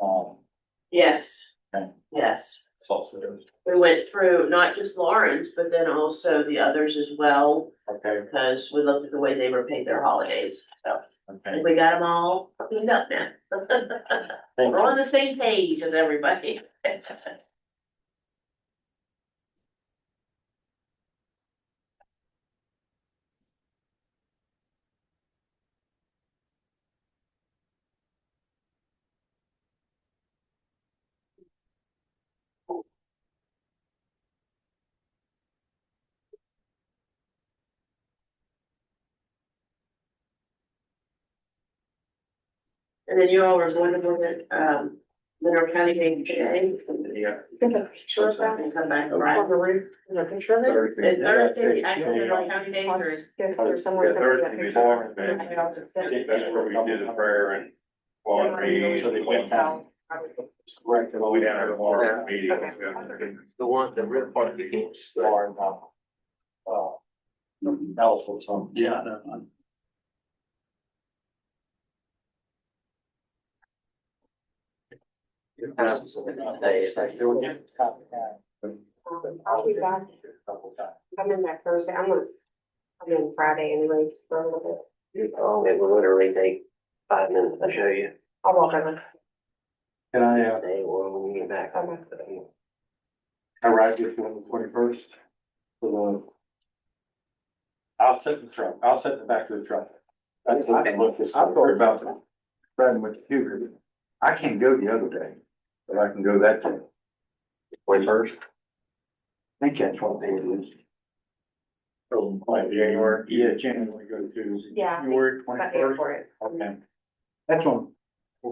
Speaker 9: Yes.
Speaker 7: Okay.
Speaker 9: Yes.
Speaker 7: salsa.
Speaker 9: We went through not just Lawrence, but then also the others as well,
Speaker 7: Okay,
Speaker 9: because we looked at the way they were paid their holidays, so. I
Speaker 7: okay.
Speaker 9: think we got them all cleaned up now.
Speaker 7: Thank
Speaker 9: We're on
Speaker 7: you.
Speaker 9: the same page as everybody. And then you all were going to look at, Mineral County meeting today.
Speaker 5: Yeah.
Speaker 2: Sure, it's that.
Speaker 9: And come back,
Speaker 2: On
Speaker 9: right?
Speaker 2: the roof, is there a picture of it?
Speaker 9: It's Thursday, actual Mineral County Day,
Speaker 2: I'll
Speaker 9: or
Speaker 2: just get there somewhere.
Speaker 5: Yeah, Thursday before, and
Speaker 2: Maybe I'll just get it.
Speaker 5: That's where we did the prayer and. Well,
Speaker 2: It's out.
Speaker 5: Right, we'll be down there tomorrow, meeting.
Speaker 3: The one, the real part of the game.
Speaker 7: Lauren, that was what's on.
Speaker 4: Yeah, that one.
Speaker 2: I'll be back. I'm in that Thursday, I'm in Friday anyways, for a little bit.
Speaker 3: Oh, it will literally take 5 minutes to show you.
Speaker 2: I'll walk over.
Speaker 7: Can I,
Speaker 3: They will get back.
Speaker 7: arrive with you on the 21st? I'll sit in the truck, I'll sit in the back of the truck. That's what I'm looking.
Speaker 4: I thought about that. Brandon with the computer. I can't go the other day, but I can go that day.
Speaker 3: 21st.
Speaker 4: I think that's what day it is.
Speaker 7: From like January.
Speaker 4: Yeah, January go to.
Speaker 2: Yeah, I think
Speaker 4: January
Speaker 2: About there
Speaker 4: 21st.
Speaker 2: for it.
Speaker 7: Okay.
Speaker 4: That's on,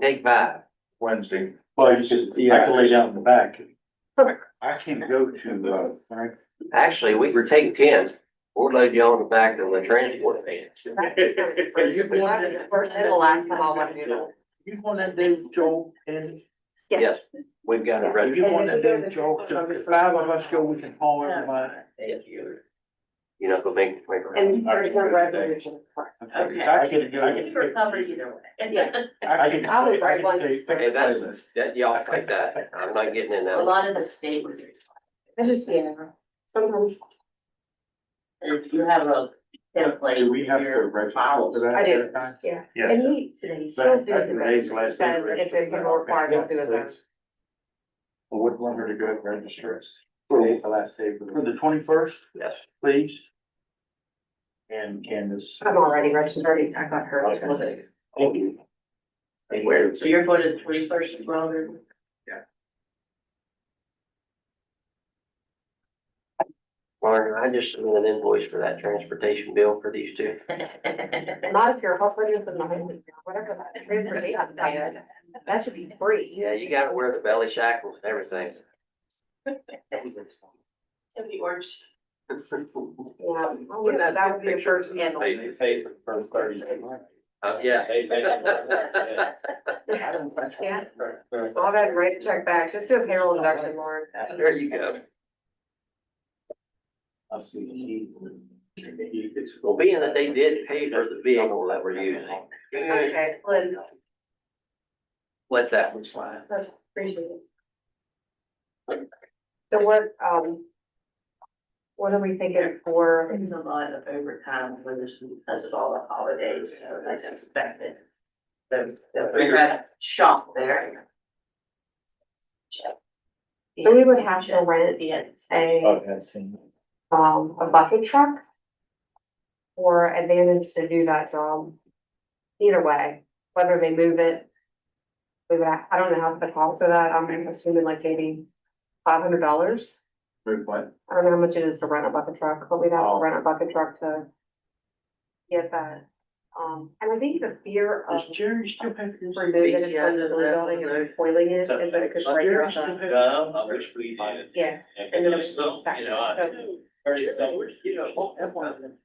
Speaker 3: Take 5.
Speaker 5: Wednesday.
Speaker 4: well, you could, yeah, I can lay down in the back. I can't go to, Frank.
Speaker 3: Actually, we could take 10. We'll load you on the back of the transport van.
Speaker 2: First and the last time I went to do that.
Speaker 4: You want that day, Joel, and
Speaker 3: Yes, we've got it
Speaker 4: if
Speaker 3: ready.
Speaker 4: you want that day, Joel, so if 5 of us go, we can haul everybody.
Speaker 3: You know, go make.
Speaker 2: And there's no resolution.
Speaker 1: Okay.
Speaker 4: I can go.
Speaker 1: We're covered either way.
Speaker 2: Yeah.
Speaker 4: I can.
Speaker 2: I was right one.
Speaker 3: Hey, that, y'all take that. I'm not getting in
Speaker 1: A
Speaker 3: that.
Speaker 1: lot of the state would do.
Speaker 2: It's just, yeah, sometimes.
Speaker 1: If you have a template.
Speaker 4: Do we have to
Speaker 1: your
Speaker 4: register
Speaker 1: files-
Speaker 4: for that?
Speaker 2: I do.
Speaker 4: Yeah.
Speaker 2: And he, today,
Speaker 4: But
Speaker 2: she'll do
Speaker 4: today's the
Speaker 2: it,
Speaker 4: last day
Speaker 2: says
Speaker 4: for
Speaker 2: if it's a more required, we'll do it.
Speaker 7: I would want her to go and register us. Today's the last day
Speaker 4: For the 21st,
Speaker 3: Yes.
Speaker 4: please.
Speaker 7: And Candace.
Speaker 2: I'm already registered, I got her.
Speaker 7: Thank you.
Speaker 3: Where?
Speaker 1: So you're going to the 21st as well, then?
Speaker 3: Lauren, I just submitted an invoice for that transportation bill for these two.
Speaker 2: Not if you're hoping it's in the, whatever that transportation diet, that should be free.
Speaker 3: Yeah, you gotta wear the belly shackles and everything.
Speaker 1: It'd be worse.
Speaker 2: Yeah, I wouldn't know, that would be a first handle.
Speaker 5: Pay for the first 30 days.
Speaker 3: Yeah.
Speaker 2: Yeah, I'll go and write a check back, just do a payroll deduction, Lauren.
Speaker 3: There you go.
Speaker 7: I'll see.
Speaker 3: Well, being that they did pay for the vehicle that we're using,
Speaker 2: Okay, Lynn,
Speaker 3: let that one slide.
Speaker 2: appreciate it. So what are we thinking for,
Speaker 1: There's a lot of overtime for this because of all the holidays, so that's expected. So we got a shop there.
Speaker 2: so we would have to rent
Speaker 7: Oh, that's seen.
Speaker 2: a bucket truck or Advantage to do that job. Either way, whether they move it. I don't know how the cost of that, I'm assuming like maybe $500.
Speaker 7: Move what?
Speaker 2: I don't know how much it is to rent a bucket truck, but we'd have to rent a bucket truck to get that. And I think the fear of
Speaker 4: Does Jerry still have his?
Speaker 2: removing it from the blue building and spoiling it is that it could break
Speaker 4: Jerry
Speaker 2: your
Speaker 4: still
Speaker 2: outside.
Speaker 4: have-
Speaker 8: No, I wish we did.
Speaker 2: Yeah, and then it was back. So,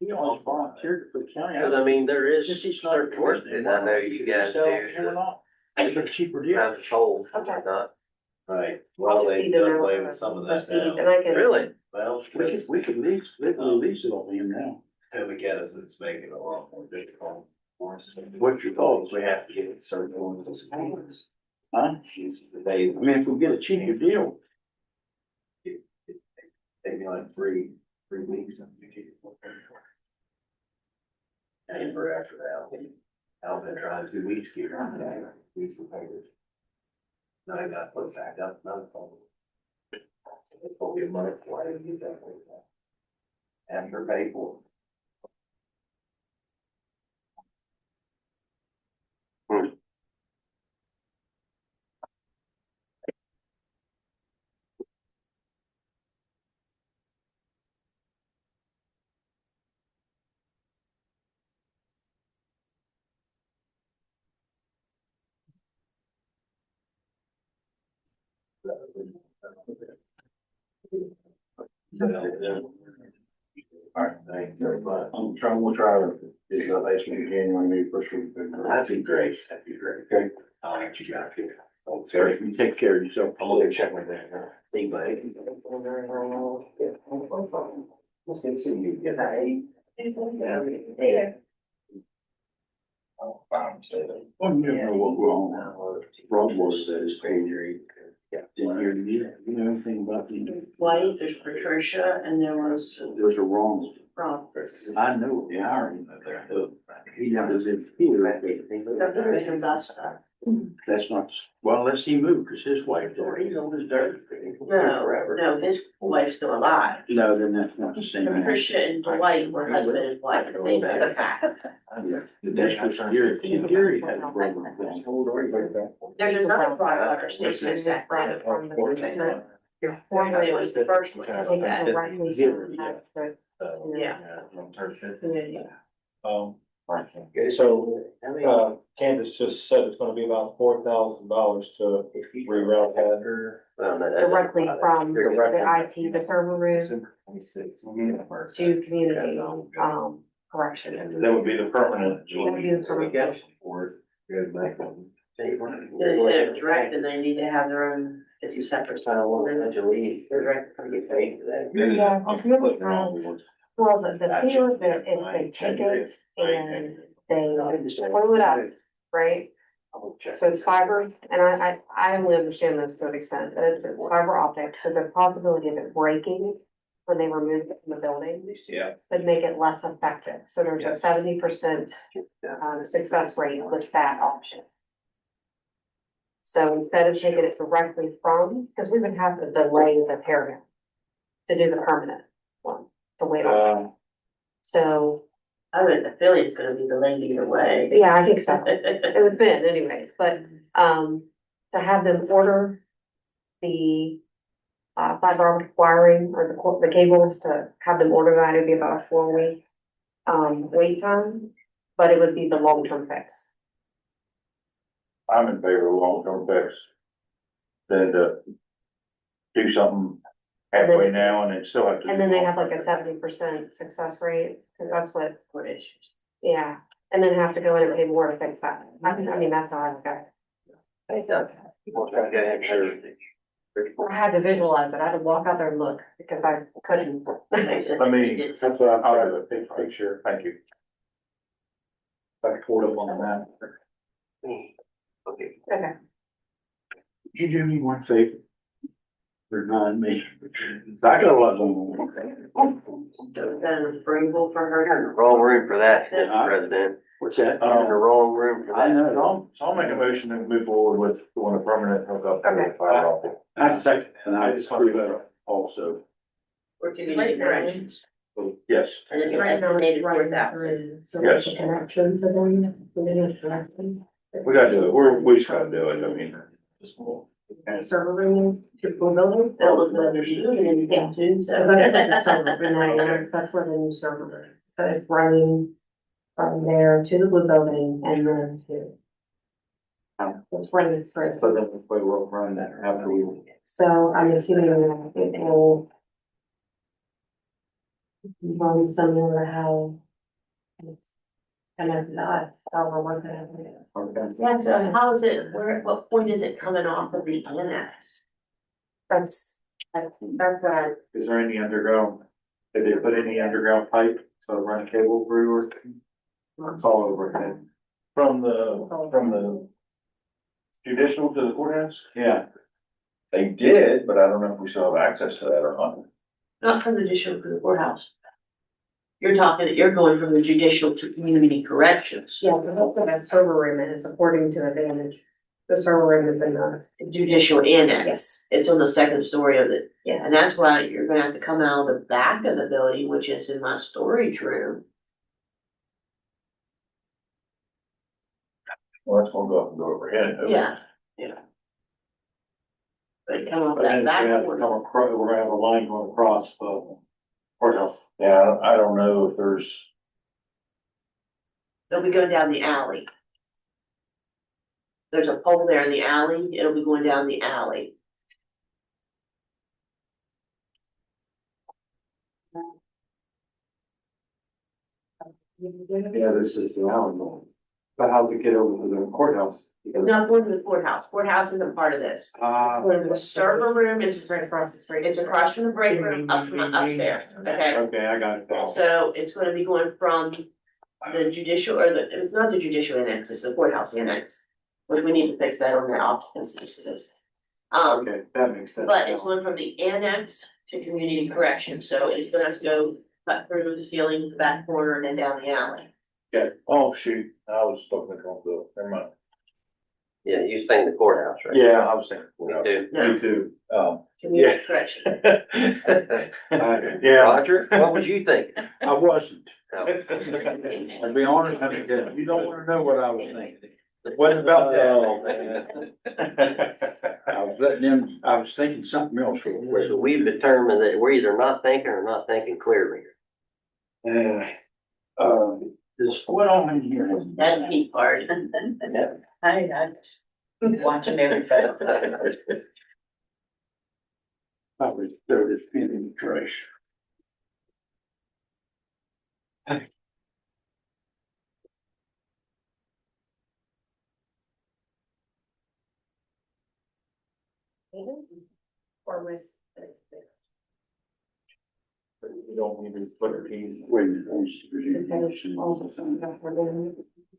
Speaker 4: He always volunteered for the county.
Speaker 3: Cause I mean, there is
Speaker 4: Just he's not
Speaker 3: certain work that I know you guys
Speaker 4: So,
Speaker 3: do.
Speaker 4: we're not- It's a cheaper deal.
Speaker 3: Have told,
Speaker 2: Okay.
Speaker 3: not
Speaker 8: Right, well, they
Speaker 2: Either
Speaker 8: done
Speaker 2: or
Speaker 8: away with some of that
Speaker 2: proceed,
Speaker 8: now.
Speaker 2: and I can.
Speaker 3: really.
Speaker 8: Well,
Speaker 4: We could lease, literally lease it on him now.
Speaker 8: if we get us, it's making it a lot more difficult for us.
Speaker 4: What's your thoughts?
Speaker 8: We have to give it certain ones as payments.
Speaker 4: Huh?
Speaker 8: They,
Speaker 4: I mean, if we get a cheaper deal,
Speaker 8: maybe like three weeks. And for after that, I've been trying 2 weeks here. Weeks for papers. Now I got put back up, another problem. So it's gonna be a month before I get that. After paid for. Alright, thank you very much.
Speaker 7: We'll try this last week of January, maybe first week.
Speaker 8: That'd be great, that'd be great.
Speaker 7: Okay.
Speaker 8: I'll let you guys get it. Oh,
Speaker 4: Terry, you take care of yourself.
Speaker 8: I'm gonna go check my thing.
Speaker 3: See, buddy.
Speaker 8: Let's get to see you. Good night. I'll find them.
Speaker 4: Well, you never know what we're on. Rob was that is crazy.
Speaker 3: Yeah.
Speaker 4: Didn't hear you know anything about the,
Speaker 1: White, there's Patricia, and there was
Speaker 4: those are wrong.
Speaker 1: Rob.
Speaker 4: I know the irony of that. He never did here.
Speaker 1: There's Augusta.
Speaker 4: That's not, well, unless he moved, cause his wife, he's on his dirt.
Speaker 1: No, his wife's still alive.
Speaker 4: No, then that's not the same. man.
Speaker 1: Patricia and Dwight were husband and wife, and they met back.
Speaker 4: That's just Gary. See, Gary had a brother. How old are you?
Speaker 1: There's another Broadwater station that's back there. Formerly it was the first one.
Speaker 2: Take it to right place.
Speaker 1: Yeah.
Speaker 2: Yeah.
Speaker 7: So, Candace just said it's gonna be about $4,000 to reroute that.
Speaker 2: Directly from the
Speaker 7: Directly.
Speaker 2: IT, the server room to community, corrections.
Speaker 5: That would be the permanent.
Speaker 2: That would be the permanent.
Speaker 9: They're direct and they need to have their own, it's a separate. They're direct, gonna get paid for that.
Speaker 2: Yeah, it's really, well, the fear that if they take it and they blow it up, right? So it's fiber, and I only understand this to an extent, that it's fiber optic, so the possibility of it breaking when they remove it from the building
Speaker 5: Yeah.
Speaker 2: would make it less effective. So there's a 70% success rate with that option. So instead of taking it directly from, because we would have to delay the tear down to do the permanent one, to wait on. So,
Speaker 9: I would, the feeling's gonna be delayed either way.
Speaker 2: yeah, I think so. It was been anyways, but, to have them order the fiber optic wiring or the cables, to have them order that, it'd be about a 4-week, wait time, but it would be the long-term fix.
Speaker 5: I'm in favor of long-term fix. Than to do something halfway now and then still have to.
Speaker 2: And then they have like a 70% success rate, cause that's what
Speaker 9: issues.
Speaker 2: yeah, and then have to go in and pay more to fix that. I mean, that's how I look at it. I had to visualize it. I had to walk out there and look because I couldn't.
Speaker 5: Let me,
Speaker 7: That's what I'm
Speaker 5: I'll
Speaker 7: trying
Speaker 5: have
Speaker 7: to
Speaker 5: a big picture, thank you.
Speaker 7: back forward up on that.
Speaker 3: Okay.
Speaker 2: Okay.
Speaker 4: Would you do me one favor? Remind me. I got a lot going on.
Speaker 9: So is that an approval for her?
Speaker 3: Wrong room for that,
Speaker 9: Yeah.
Speaker 3: Mr. President.
Speaker 4: What's that?
Speaker 3: You're in the wrong room for
Speaker 4: I
Speaker 3: that.
Speaker 4: know.
Speaker 5: So I'll make a motion to move forward with doing a permanent hookup.
Speaker 2: Okay.
Speaker 5: Fiber optic.
Speaker 4: I second, and I just screwed that also.
Speaker 9: Or community corrections?
Speaker 5: Yes.
Speaker 9: And it's estimated 4,000.
Speaker 2: So
Speaker 5: Yes.
Speaker 2: the connection to them, the connection.
Speaker 5: We gotta do it, we just gotta do it, I mean.
Speaker 2: And server room, typical building.
Speaker 9: That was what they're doing in the too,
Speaker 2: So
Speaker 9: so.
Speaker 2: that's that's where the new server room, so it's running from there to the blue building and then to. It's running for.
Speaker 7: So then we will run that after we.
Speaker 2: So I'm assuming that it will. Run similar to how. And then not, how we're working on it.
Speaker 9: Yeah, so how is it, what point is it coming off of the annex?
Speaker 2: That's,
Speaker 7: Is there any underground, did they put any underground pipe, so run cable through or? It's all overhead.
Speaker 5: From the judicial to the courthouse?
Speaker 7: Yeah,
Speaker 5: They did, but I don't know if we still have access to that or not.
Speaker 9: Not from the judicial to the courthouse. You're going from the judicial to community corrections.
Speaker 2: yeah, the whole thing, that server room is according to Advantage. The server room is in the.
Speaker 9: Judicial annex.
Speaker 2: Yes.
Speaker 9: It's on the second story of it.
Speaker 2: Yes.
Speaker 9: And that's why you're gonna have to come out of the back of the building, which is in my storage room.
Speaker 5: Well, that's gonna go up and go overhead.
Speaker 9: Yeah. But come off
Speaker 7: but then
Speaker 9: that
Speaker 7: we
Speaker 9: back
Speaker 7: have to
Speaker 9: one.
Speaker 7: come across, we're gonna have a line going across the courthouse.
Speaker 5: Yeah, I don't know if there's,
Speaker 9: They'll be going down the alley. There's a pole there in the alley, it'll be going down the alley.
Speaker 7: Yeah, this is the alley going. But how to get over to the courthouse?
Speaker 9: It's not going to the courthouse, courthouse isn't part of this. The server room is,
Speaker 2: right across the street.
Speaker 9: it's across from the break room, up from upstairs, okay?
Speaker 7: Okay, I got it.
Speaker 9: So it's gonna be going from the judicial, or it's not the judicial annex, it's the courthouse annex. Which we need to fix that on the occupancy system.
Speaker 7: Okay, that makes sense.
Speaker 9: But it's going from the annex to community correction, so it's gonna have to go cut through the ceiling, the back corner, and then down the alley.
Speaker 5: oh, shoot, I was looking at the, never mind.
Speaker 3: Yeah, you saying the courthouse, right?
Speaker 5: Yeah, I was thinking.
Speaker 3: Me too.
Speaker 9: No,
Speaker 7: Me too.
Speaker 9: community correction.
Speaker 5: Yeah.
Speaker 3: Roger, what was you thinking?
Speaker 4: I wasn't.
Speaker 3: No.
Speaker 4: I'll be honest, I mean, you don't wanna know what I was thinking. It wasn't about that. I was letting them, I was thinking something else real quick.
Speaker 3: So we've determined that we're either not thinking or not thinking clearly.
Speaker 4: The This, what all in here?
Speaker 9: That's the key part. I watching everything.
Speaker 4: Probably throw this pin in the trash.
Speaker 2: Or with.
Speaker 7: You don't need to put a piece.
Speaker 4: Wait a minute.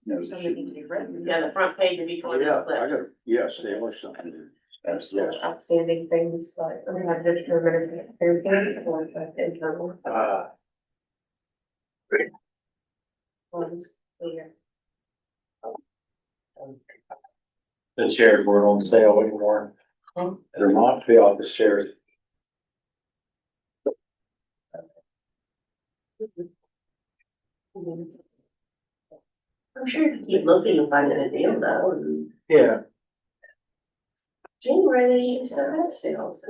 Speaker 4: No, this
Speaker 2: Something
Speaker 4: shouldn't.
Speaker 2: to be written.
Speaker 9: Yeah, the front page of each
Speaker 4: Oh,
Speaker 9: one is
Speaker 4: yeah, I
Speaker 9: split.
Speaker 4: got, yes, there was something. That's, yes.
Speaker 2: Outstanding things like, we have to determine if they're good or if they're internal. Ones, so yeah.
Speaker 7: The chairs weren't on sale anymore. They're not, the office chairs.
Speaker 9: I'm sure you keep looking and finding a deal though.
Speaker 7: Yeah.
Speaker 9: January, they even still have sales.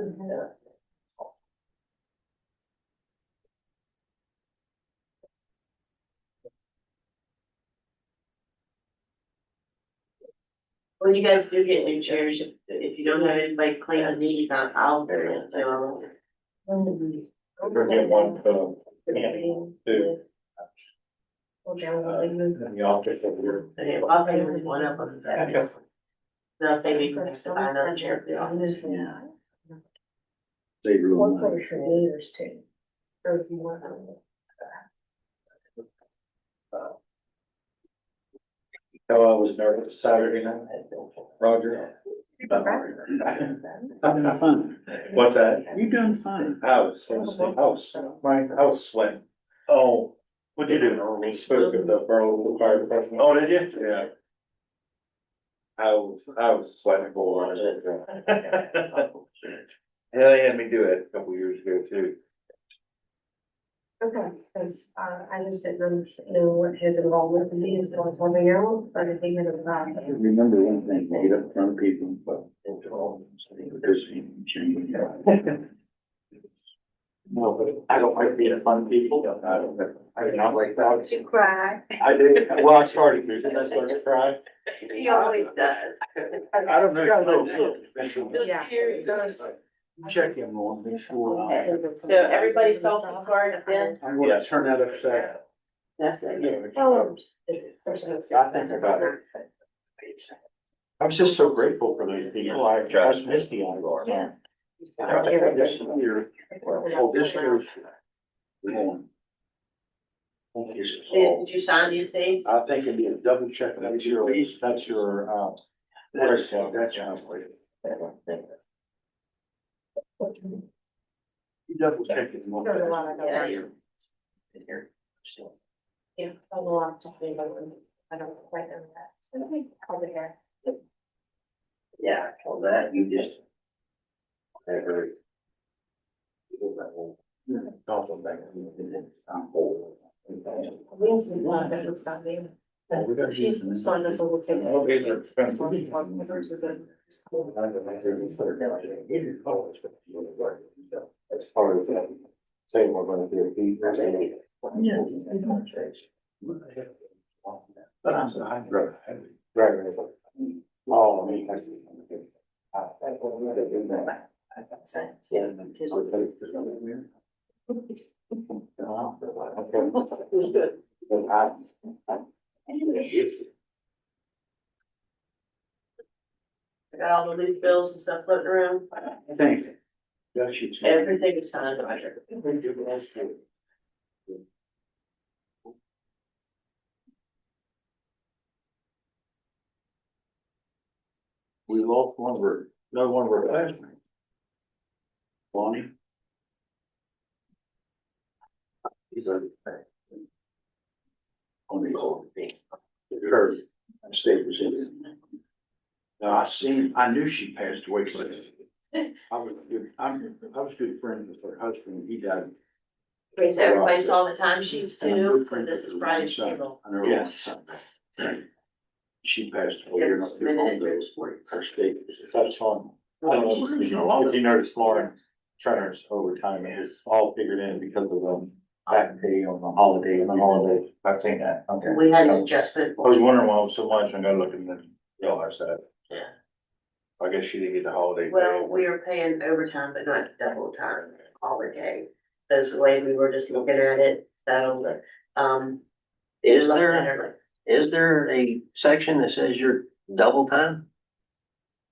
Speaker 9: When you guys do get new chairs, if you don't have anybody cleaning these, I'll do it. So,
Speaker 7: We're getting one, two. In the office over here.
Speaker 9: I'll pay one of them. They'll say we can buy another chair for the office.
Speaker 4: They really
Speaker 2: One
Speaker 4: want.
Speaker 2: place for years too. Or if you want.
Speaker 7: So I was nervous Saturday night, Roger.
Speaker 4: I've done fine.
Speaker 7: What's that?
Speaker 4: You done fine.
Speaker 7: I was sweating. Oh, what'd you do? Spoke with the Berlin Fire Department. Oh, did you? Yeah. I was sweating for it. Yeah, they had me do it a couple years ago too.
Speaker 2: Okay, because I just didn't know what his involvement would be until I told me out, but I think it's about.
Speaker 4: Remember one thing, get up front of people, but. Because you change.
Speaker 7: No, but I don't like being fun people. I do not like that.
Speaker 2: You cry.
Speaker 7: I did, well, I started to, didn't I start to cry?
Speaker 9: He always does.
Speaker 4: I don't know.
Speaker 2: Yeah.
Speaker 4: Check him on, be sure.
Speaker 9: So everybody saw the card then?
Speaker 4: I'm gonna turn that upside.
Speaker 9: That's good.
Speaker 2: Oh.
Speaker 7: I think about it. I was just so grateful for those people. I just missed the honor.
Speaker 9: Yeah.
Speaker 4: This year, oh, this year's. One.
Speaker 9: Did you sign the estates?
Speaker 4: I think it'd be a double check, that's your lease, that's your, that's your. You double check it.
Speaker 2: There's a lot of that.
Speaker 9: Yeah.
Speaker 2: Yeah, a lot to think about. I don't quite know that. So, okay, I'll be here.
Speaker 3: Yeah, on that, you just. Never.
Speaker 2: Wilson's not that it's got me. She's starting this whole thing.
Speaker 7: Oh, these are expensive. As far as saying we're gonna do a fee.
Speaker 4: But I'm drunk.
Speaker 7: Right. Oh, I mean, I see.
Speaker 9: I got all the loose bills and stuff floating around.
Speaker 4: Thank you. Got you.
Speaker 9: Everything is signed, Roger.
Speaker 4: We lost one of our, another one of our classmates. Bonnie. He's already back. On the old thing. Her state was in. I knew she passed away, but I was good friends with her husband, he died.
Speaker 9: Okay, so everybody saw the time sheets too, and this is Friday's table.
Speaker 7: Yes.
Speaker 4: She passed away. You're not too long ago. Her state was.
Speaker 7: That's on. I don't know if you noticed Lauren Turner's overtime is all figured in because of back pay on the holiday and the holidays. I've seen that. Okay.
Speaker 9: We had an adjustment.
Speaker 5: I was wondering why it was so much, I gotta look in the, I said.
Speaker 9: Yeah.
Speaker 5: I guess she didn't get the holiday.
Speaker 9: Well, we are paying overtime, but not double time, holiday. That's the way we were just looking at it, so,
Speaker 3: Is there a section that says you're double time?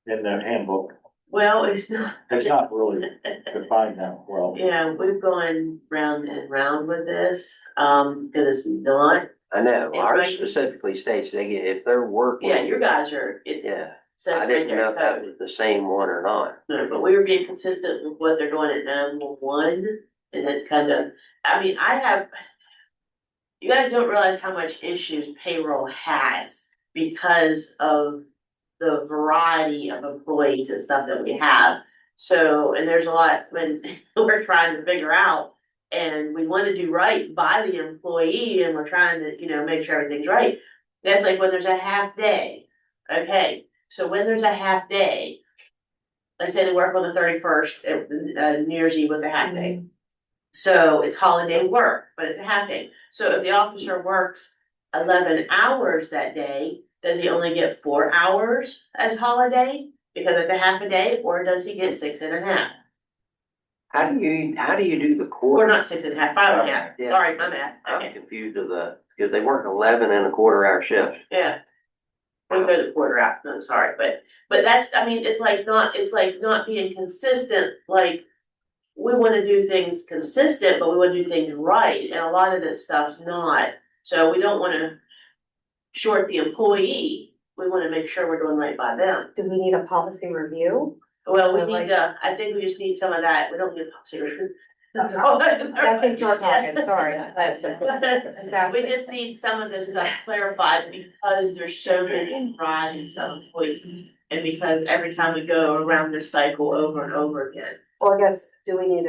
Speaker 7: In their handbook,
Speaker 9: Well, it's not.
Speaker 7: it's not really defined that well.
Speaker 9: Yeah, we've gone round and round with this, cause it's not,
Speaker 3: I know,
Speaker 9: It
Speaker 3: ours
Speaker 9: might-
Speaker 3: specifically states they get, if they're working.
Speaker 9: yeah, your guys are, it's.
Speaker 3: Yeah,
Speaker 9: said
Speaker 3: I
Speaker 9: right
Speaker 3: didn't
Speaker 9: there,
Speaker 3: know if that
Speaker 9: code.
Speaker 3: was the same one or not.
Speaker 9: No, but we were being consistent with what they're doing at 911, and it's kind of, I mean, you guys don't realize how much issues payroll has because of the variety of employees and stuff that we have. So, and there's a lot when we're trying to figure out, and we want to do right by the employee, and we're trying to, make sure everything's right. That's like when there's a half day, okay? So when there's a half day, let's say they work on the 31st, New Year's Eve was a half day. So it's holiday work, but it's a half day. So if the officer works 11 hours that day, does he only get 4 hours as holiday? Because it's a half a day, or does he get 6.5?
Speaker 3: How do you do the
Speaker 9: Or
Speaker 3: quarter?
Speaker 9: not 6.5, 5.5,
Speaker 3: Yeah.
Speaker 9: sorry, my bad,
Speaker 3: I'm
Speaker 9: okay,
Speaker 3: confused of because they work 11.25 hour shifts.
Speaker 9: yeah. We throw the quarter out, no, sorry, but that's, I mean, it's like not being consistent, like, we wanna do things consistent, but we wanna do things right, and a lot of this stuff's not. So we don't wanna short the employee, we wanna make sure we're doing right by them.
Speaker 2: Do we need a policy review?
Speaker 9: Well, we
Speaker 2: So,
Speaker 9: need to, I think we just need some of that, we don't need a policy review. That's all.
Speaker 2: I think you're talking, sorry, but.
Speaker 9: We just need some of this stuff clarified because there's so many pride in some employees. And because every time we go around this cycle over and over again.
Speaker 2: Well, I guess, do we need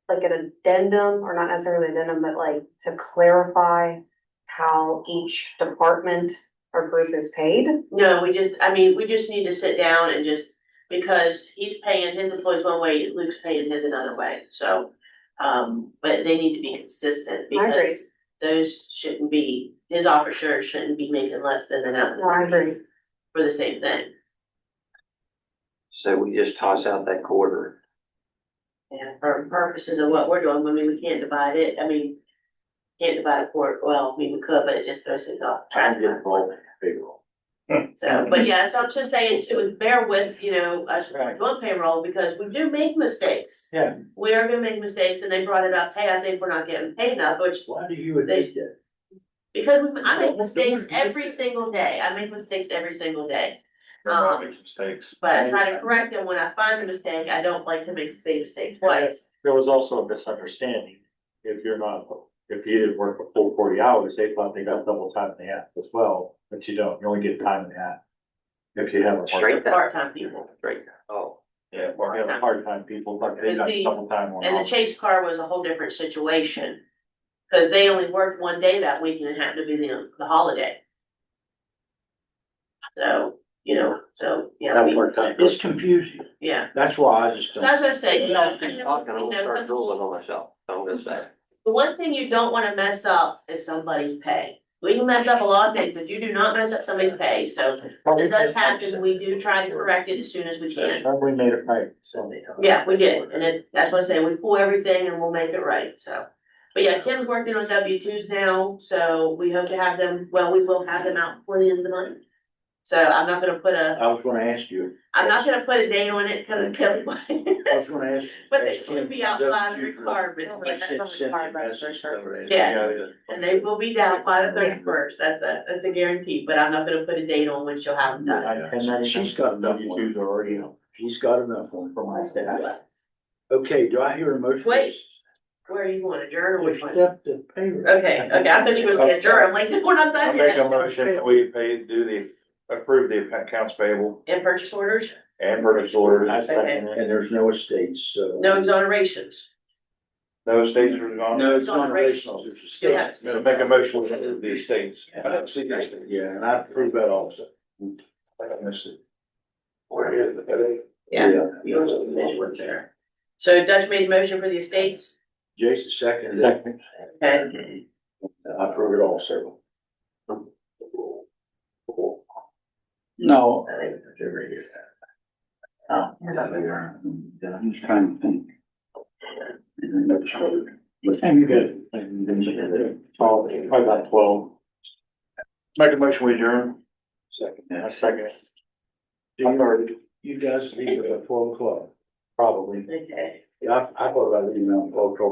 Speaker 2: like an addendum, or not necessarily addendum, but like to clarify how each department or group is paid?
Speaker 9: No, we just need to sit down and just, because he's paying his employees one way, Luke's paying his another way, so. But they need to be consistent
Speaker 2: I agree.
Speaker 9: because those shouldn't be, his officers shouldn't be making less than another.
Speaker 2: No, I agree.
Speaker 9: For the same thing.
Speaker 3: So we just toss out that quarter.
Speaker 9: Yeah, for purposes of what we're doing, I mean, we can't divide it, can't divide a court, well, we could, but it just throws things off.
Speaker 7: I get both payroll.
Speaker 9: So, but yeah, so I'm just saying to bear with, us
Speaker 7: Right.
Speaker 9: doing payroll, because we do make mistakes.
Speaker 7: Yeah.
Speaker 9: We are gonna make mistakes, and they brought it up, hey, I think we're not getting paid enough, which,
Speaker 4: Why do you admit that?
Speaker 9: because I make mistakes every single day, I make mistakes every single day.
Speaker 5: Make mistakes.
Speaker 9: But I try to correct them when I find a mistake, I don't like to make the same mistake twice.
Speaker 7: There was also a misunderstanding. If you didn't work a full 40 hours, they thought they got double time and a half as well, but you don't, you only get time and a half. If you have a
Speaker 3: Straight time.
Speaker 9: Part-time people.
Speaker 3: Straight time. Oh,
Speaker 7: Yeah, or you have part-time people, but they got double time on.
Speaker 9: And the chase car was a whole different situation. Cause they only worked one day that week and it happened to be the holiday. So, yeah,
Speaker 7: That worked out.
Speaker 4: It's confusing.
Speaker 9: yeah.
Speaker 4: That's why I just
Speaker 9: So
Speaker 4: don't.
Speaker 9: I was gonna say,
Speaker 3: keep talking, I'm gonna start drooling on myself, so I'm gonna say.
Speaker 9: the one thing you don't wanna mess up is somebody's pay. We can mess up a lot of things, but you do not mess up somebody's pay, so when it does happen, we do try to correct it as soon as we can.
Speaker 7: And we made it right, so.
Speaker 9: Yeah, we did, and that's what I say, we pull everything and we'll make it right, so. But yeah, Kim's working on W-2s now, so we hope to have them, we will have them out before the end of the month. So I'm not gonna put
Speaker 4: I was gonna ask you.
Speaker 9: a date on it, cause I'm killing
Speaker 4: I was gonna ask.
Speaker 9: But they
Speaker 4: ask
Speaker 9: will
Speaker 4: Kim
Speaker 9: be
Speaker 4: if
Speaker 9: out
Speaker 4: those
Speaker 9: by the
Speaker 4: two-
Speaker 9: requirement.
Speaker 4: I sent Cynthia a message the other day.
Speaker 9: Yeah. And they will be down by the 31st, that's a guarantee, but I'm not gonna put a date on when she'll have them done.
Speaker 4: She's got enough
Speaker 7: W-2s
Speaker 4: one.
Speaker 7: are already out
Speaker 4: She's got enough one.
Speaker 7: for my staff.
Speaker 4: Okay, do I hear a motion?
Speaker 9: Wait. Where are you going, adjourn or which one?
Speaker 4: Accept the payroll.
Speaker 9: Okay, I thought you were saying adjourn, I'm like, we're not
Speaker 5: I
Speaker 9: done
Speaker 5: make a
Speaker 9: yet.
Speaker 5: motion that we approve the accounts payable
Speaker 9: And purchase orders,
Speaker 5: and purchase orders.
Speaker 7: I second it.
Speaker 4: And there's no estates, so.
Speaker 9: no exonerations.
Speaker 5: No estates are gone?
Speaker 4: No
Speaker 9: Exoneration.
Speaker 4: exonerations, there's
Speaker 9: Yeah.
Speaker 4: estates.
Speaker 5: Gonna make a motion to approve the estates. I didn't see that.
Speaker 4: Yeah, and I approve that also.
Speaker 5: I missed it. Where is it?
Speaker 9: Yeah. You also did work there. So Dutch made a motion for the estates,
Speaker 4: Jason seconded it.
Speaker 7: Second.
Speaker 4: And I approve it also. No. I'm just trying to think. What time you got?
Speaker 7: Probably about 12.
Speaker 5: Make a motion, we adjourn.
Speaker 4: Second.
Speaker 7: Yeah, second.
Speaker 4: You guys leave at 12 o'clock.
Speaker 7: Probably.
Speaker 9: Okay.
Speaker 4: Yeah, I thought about leaving around 12 o'clock.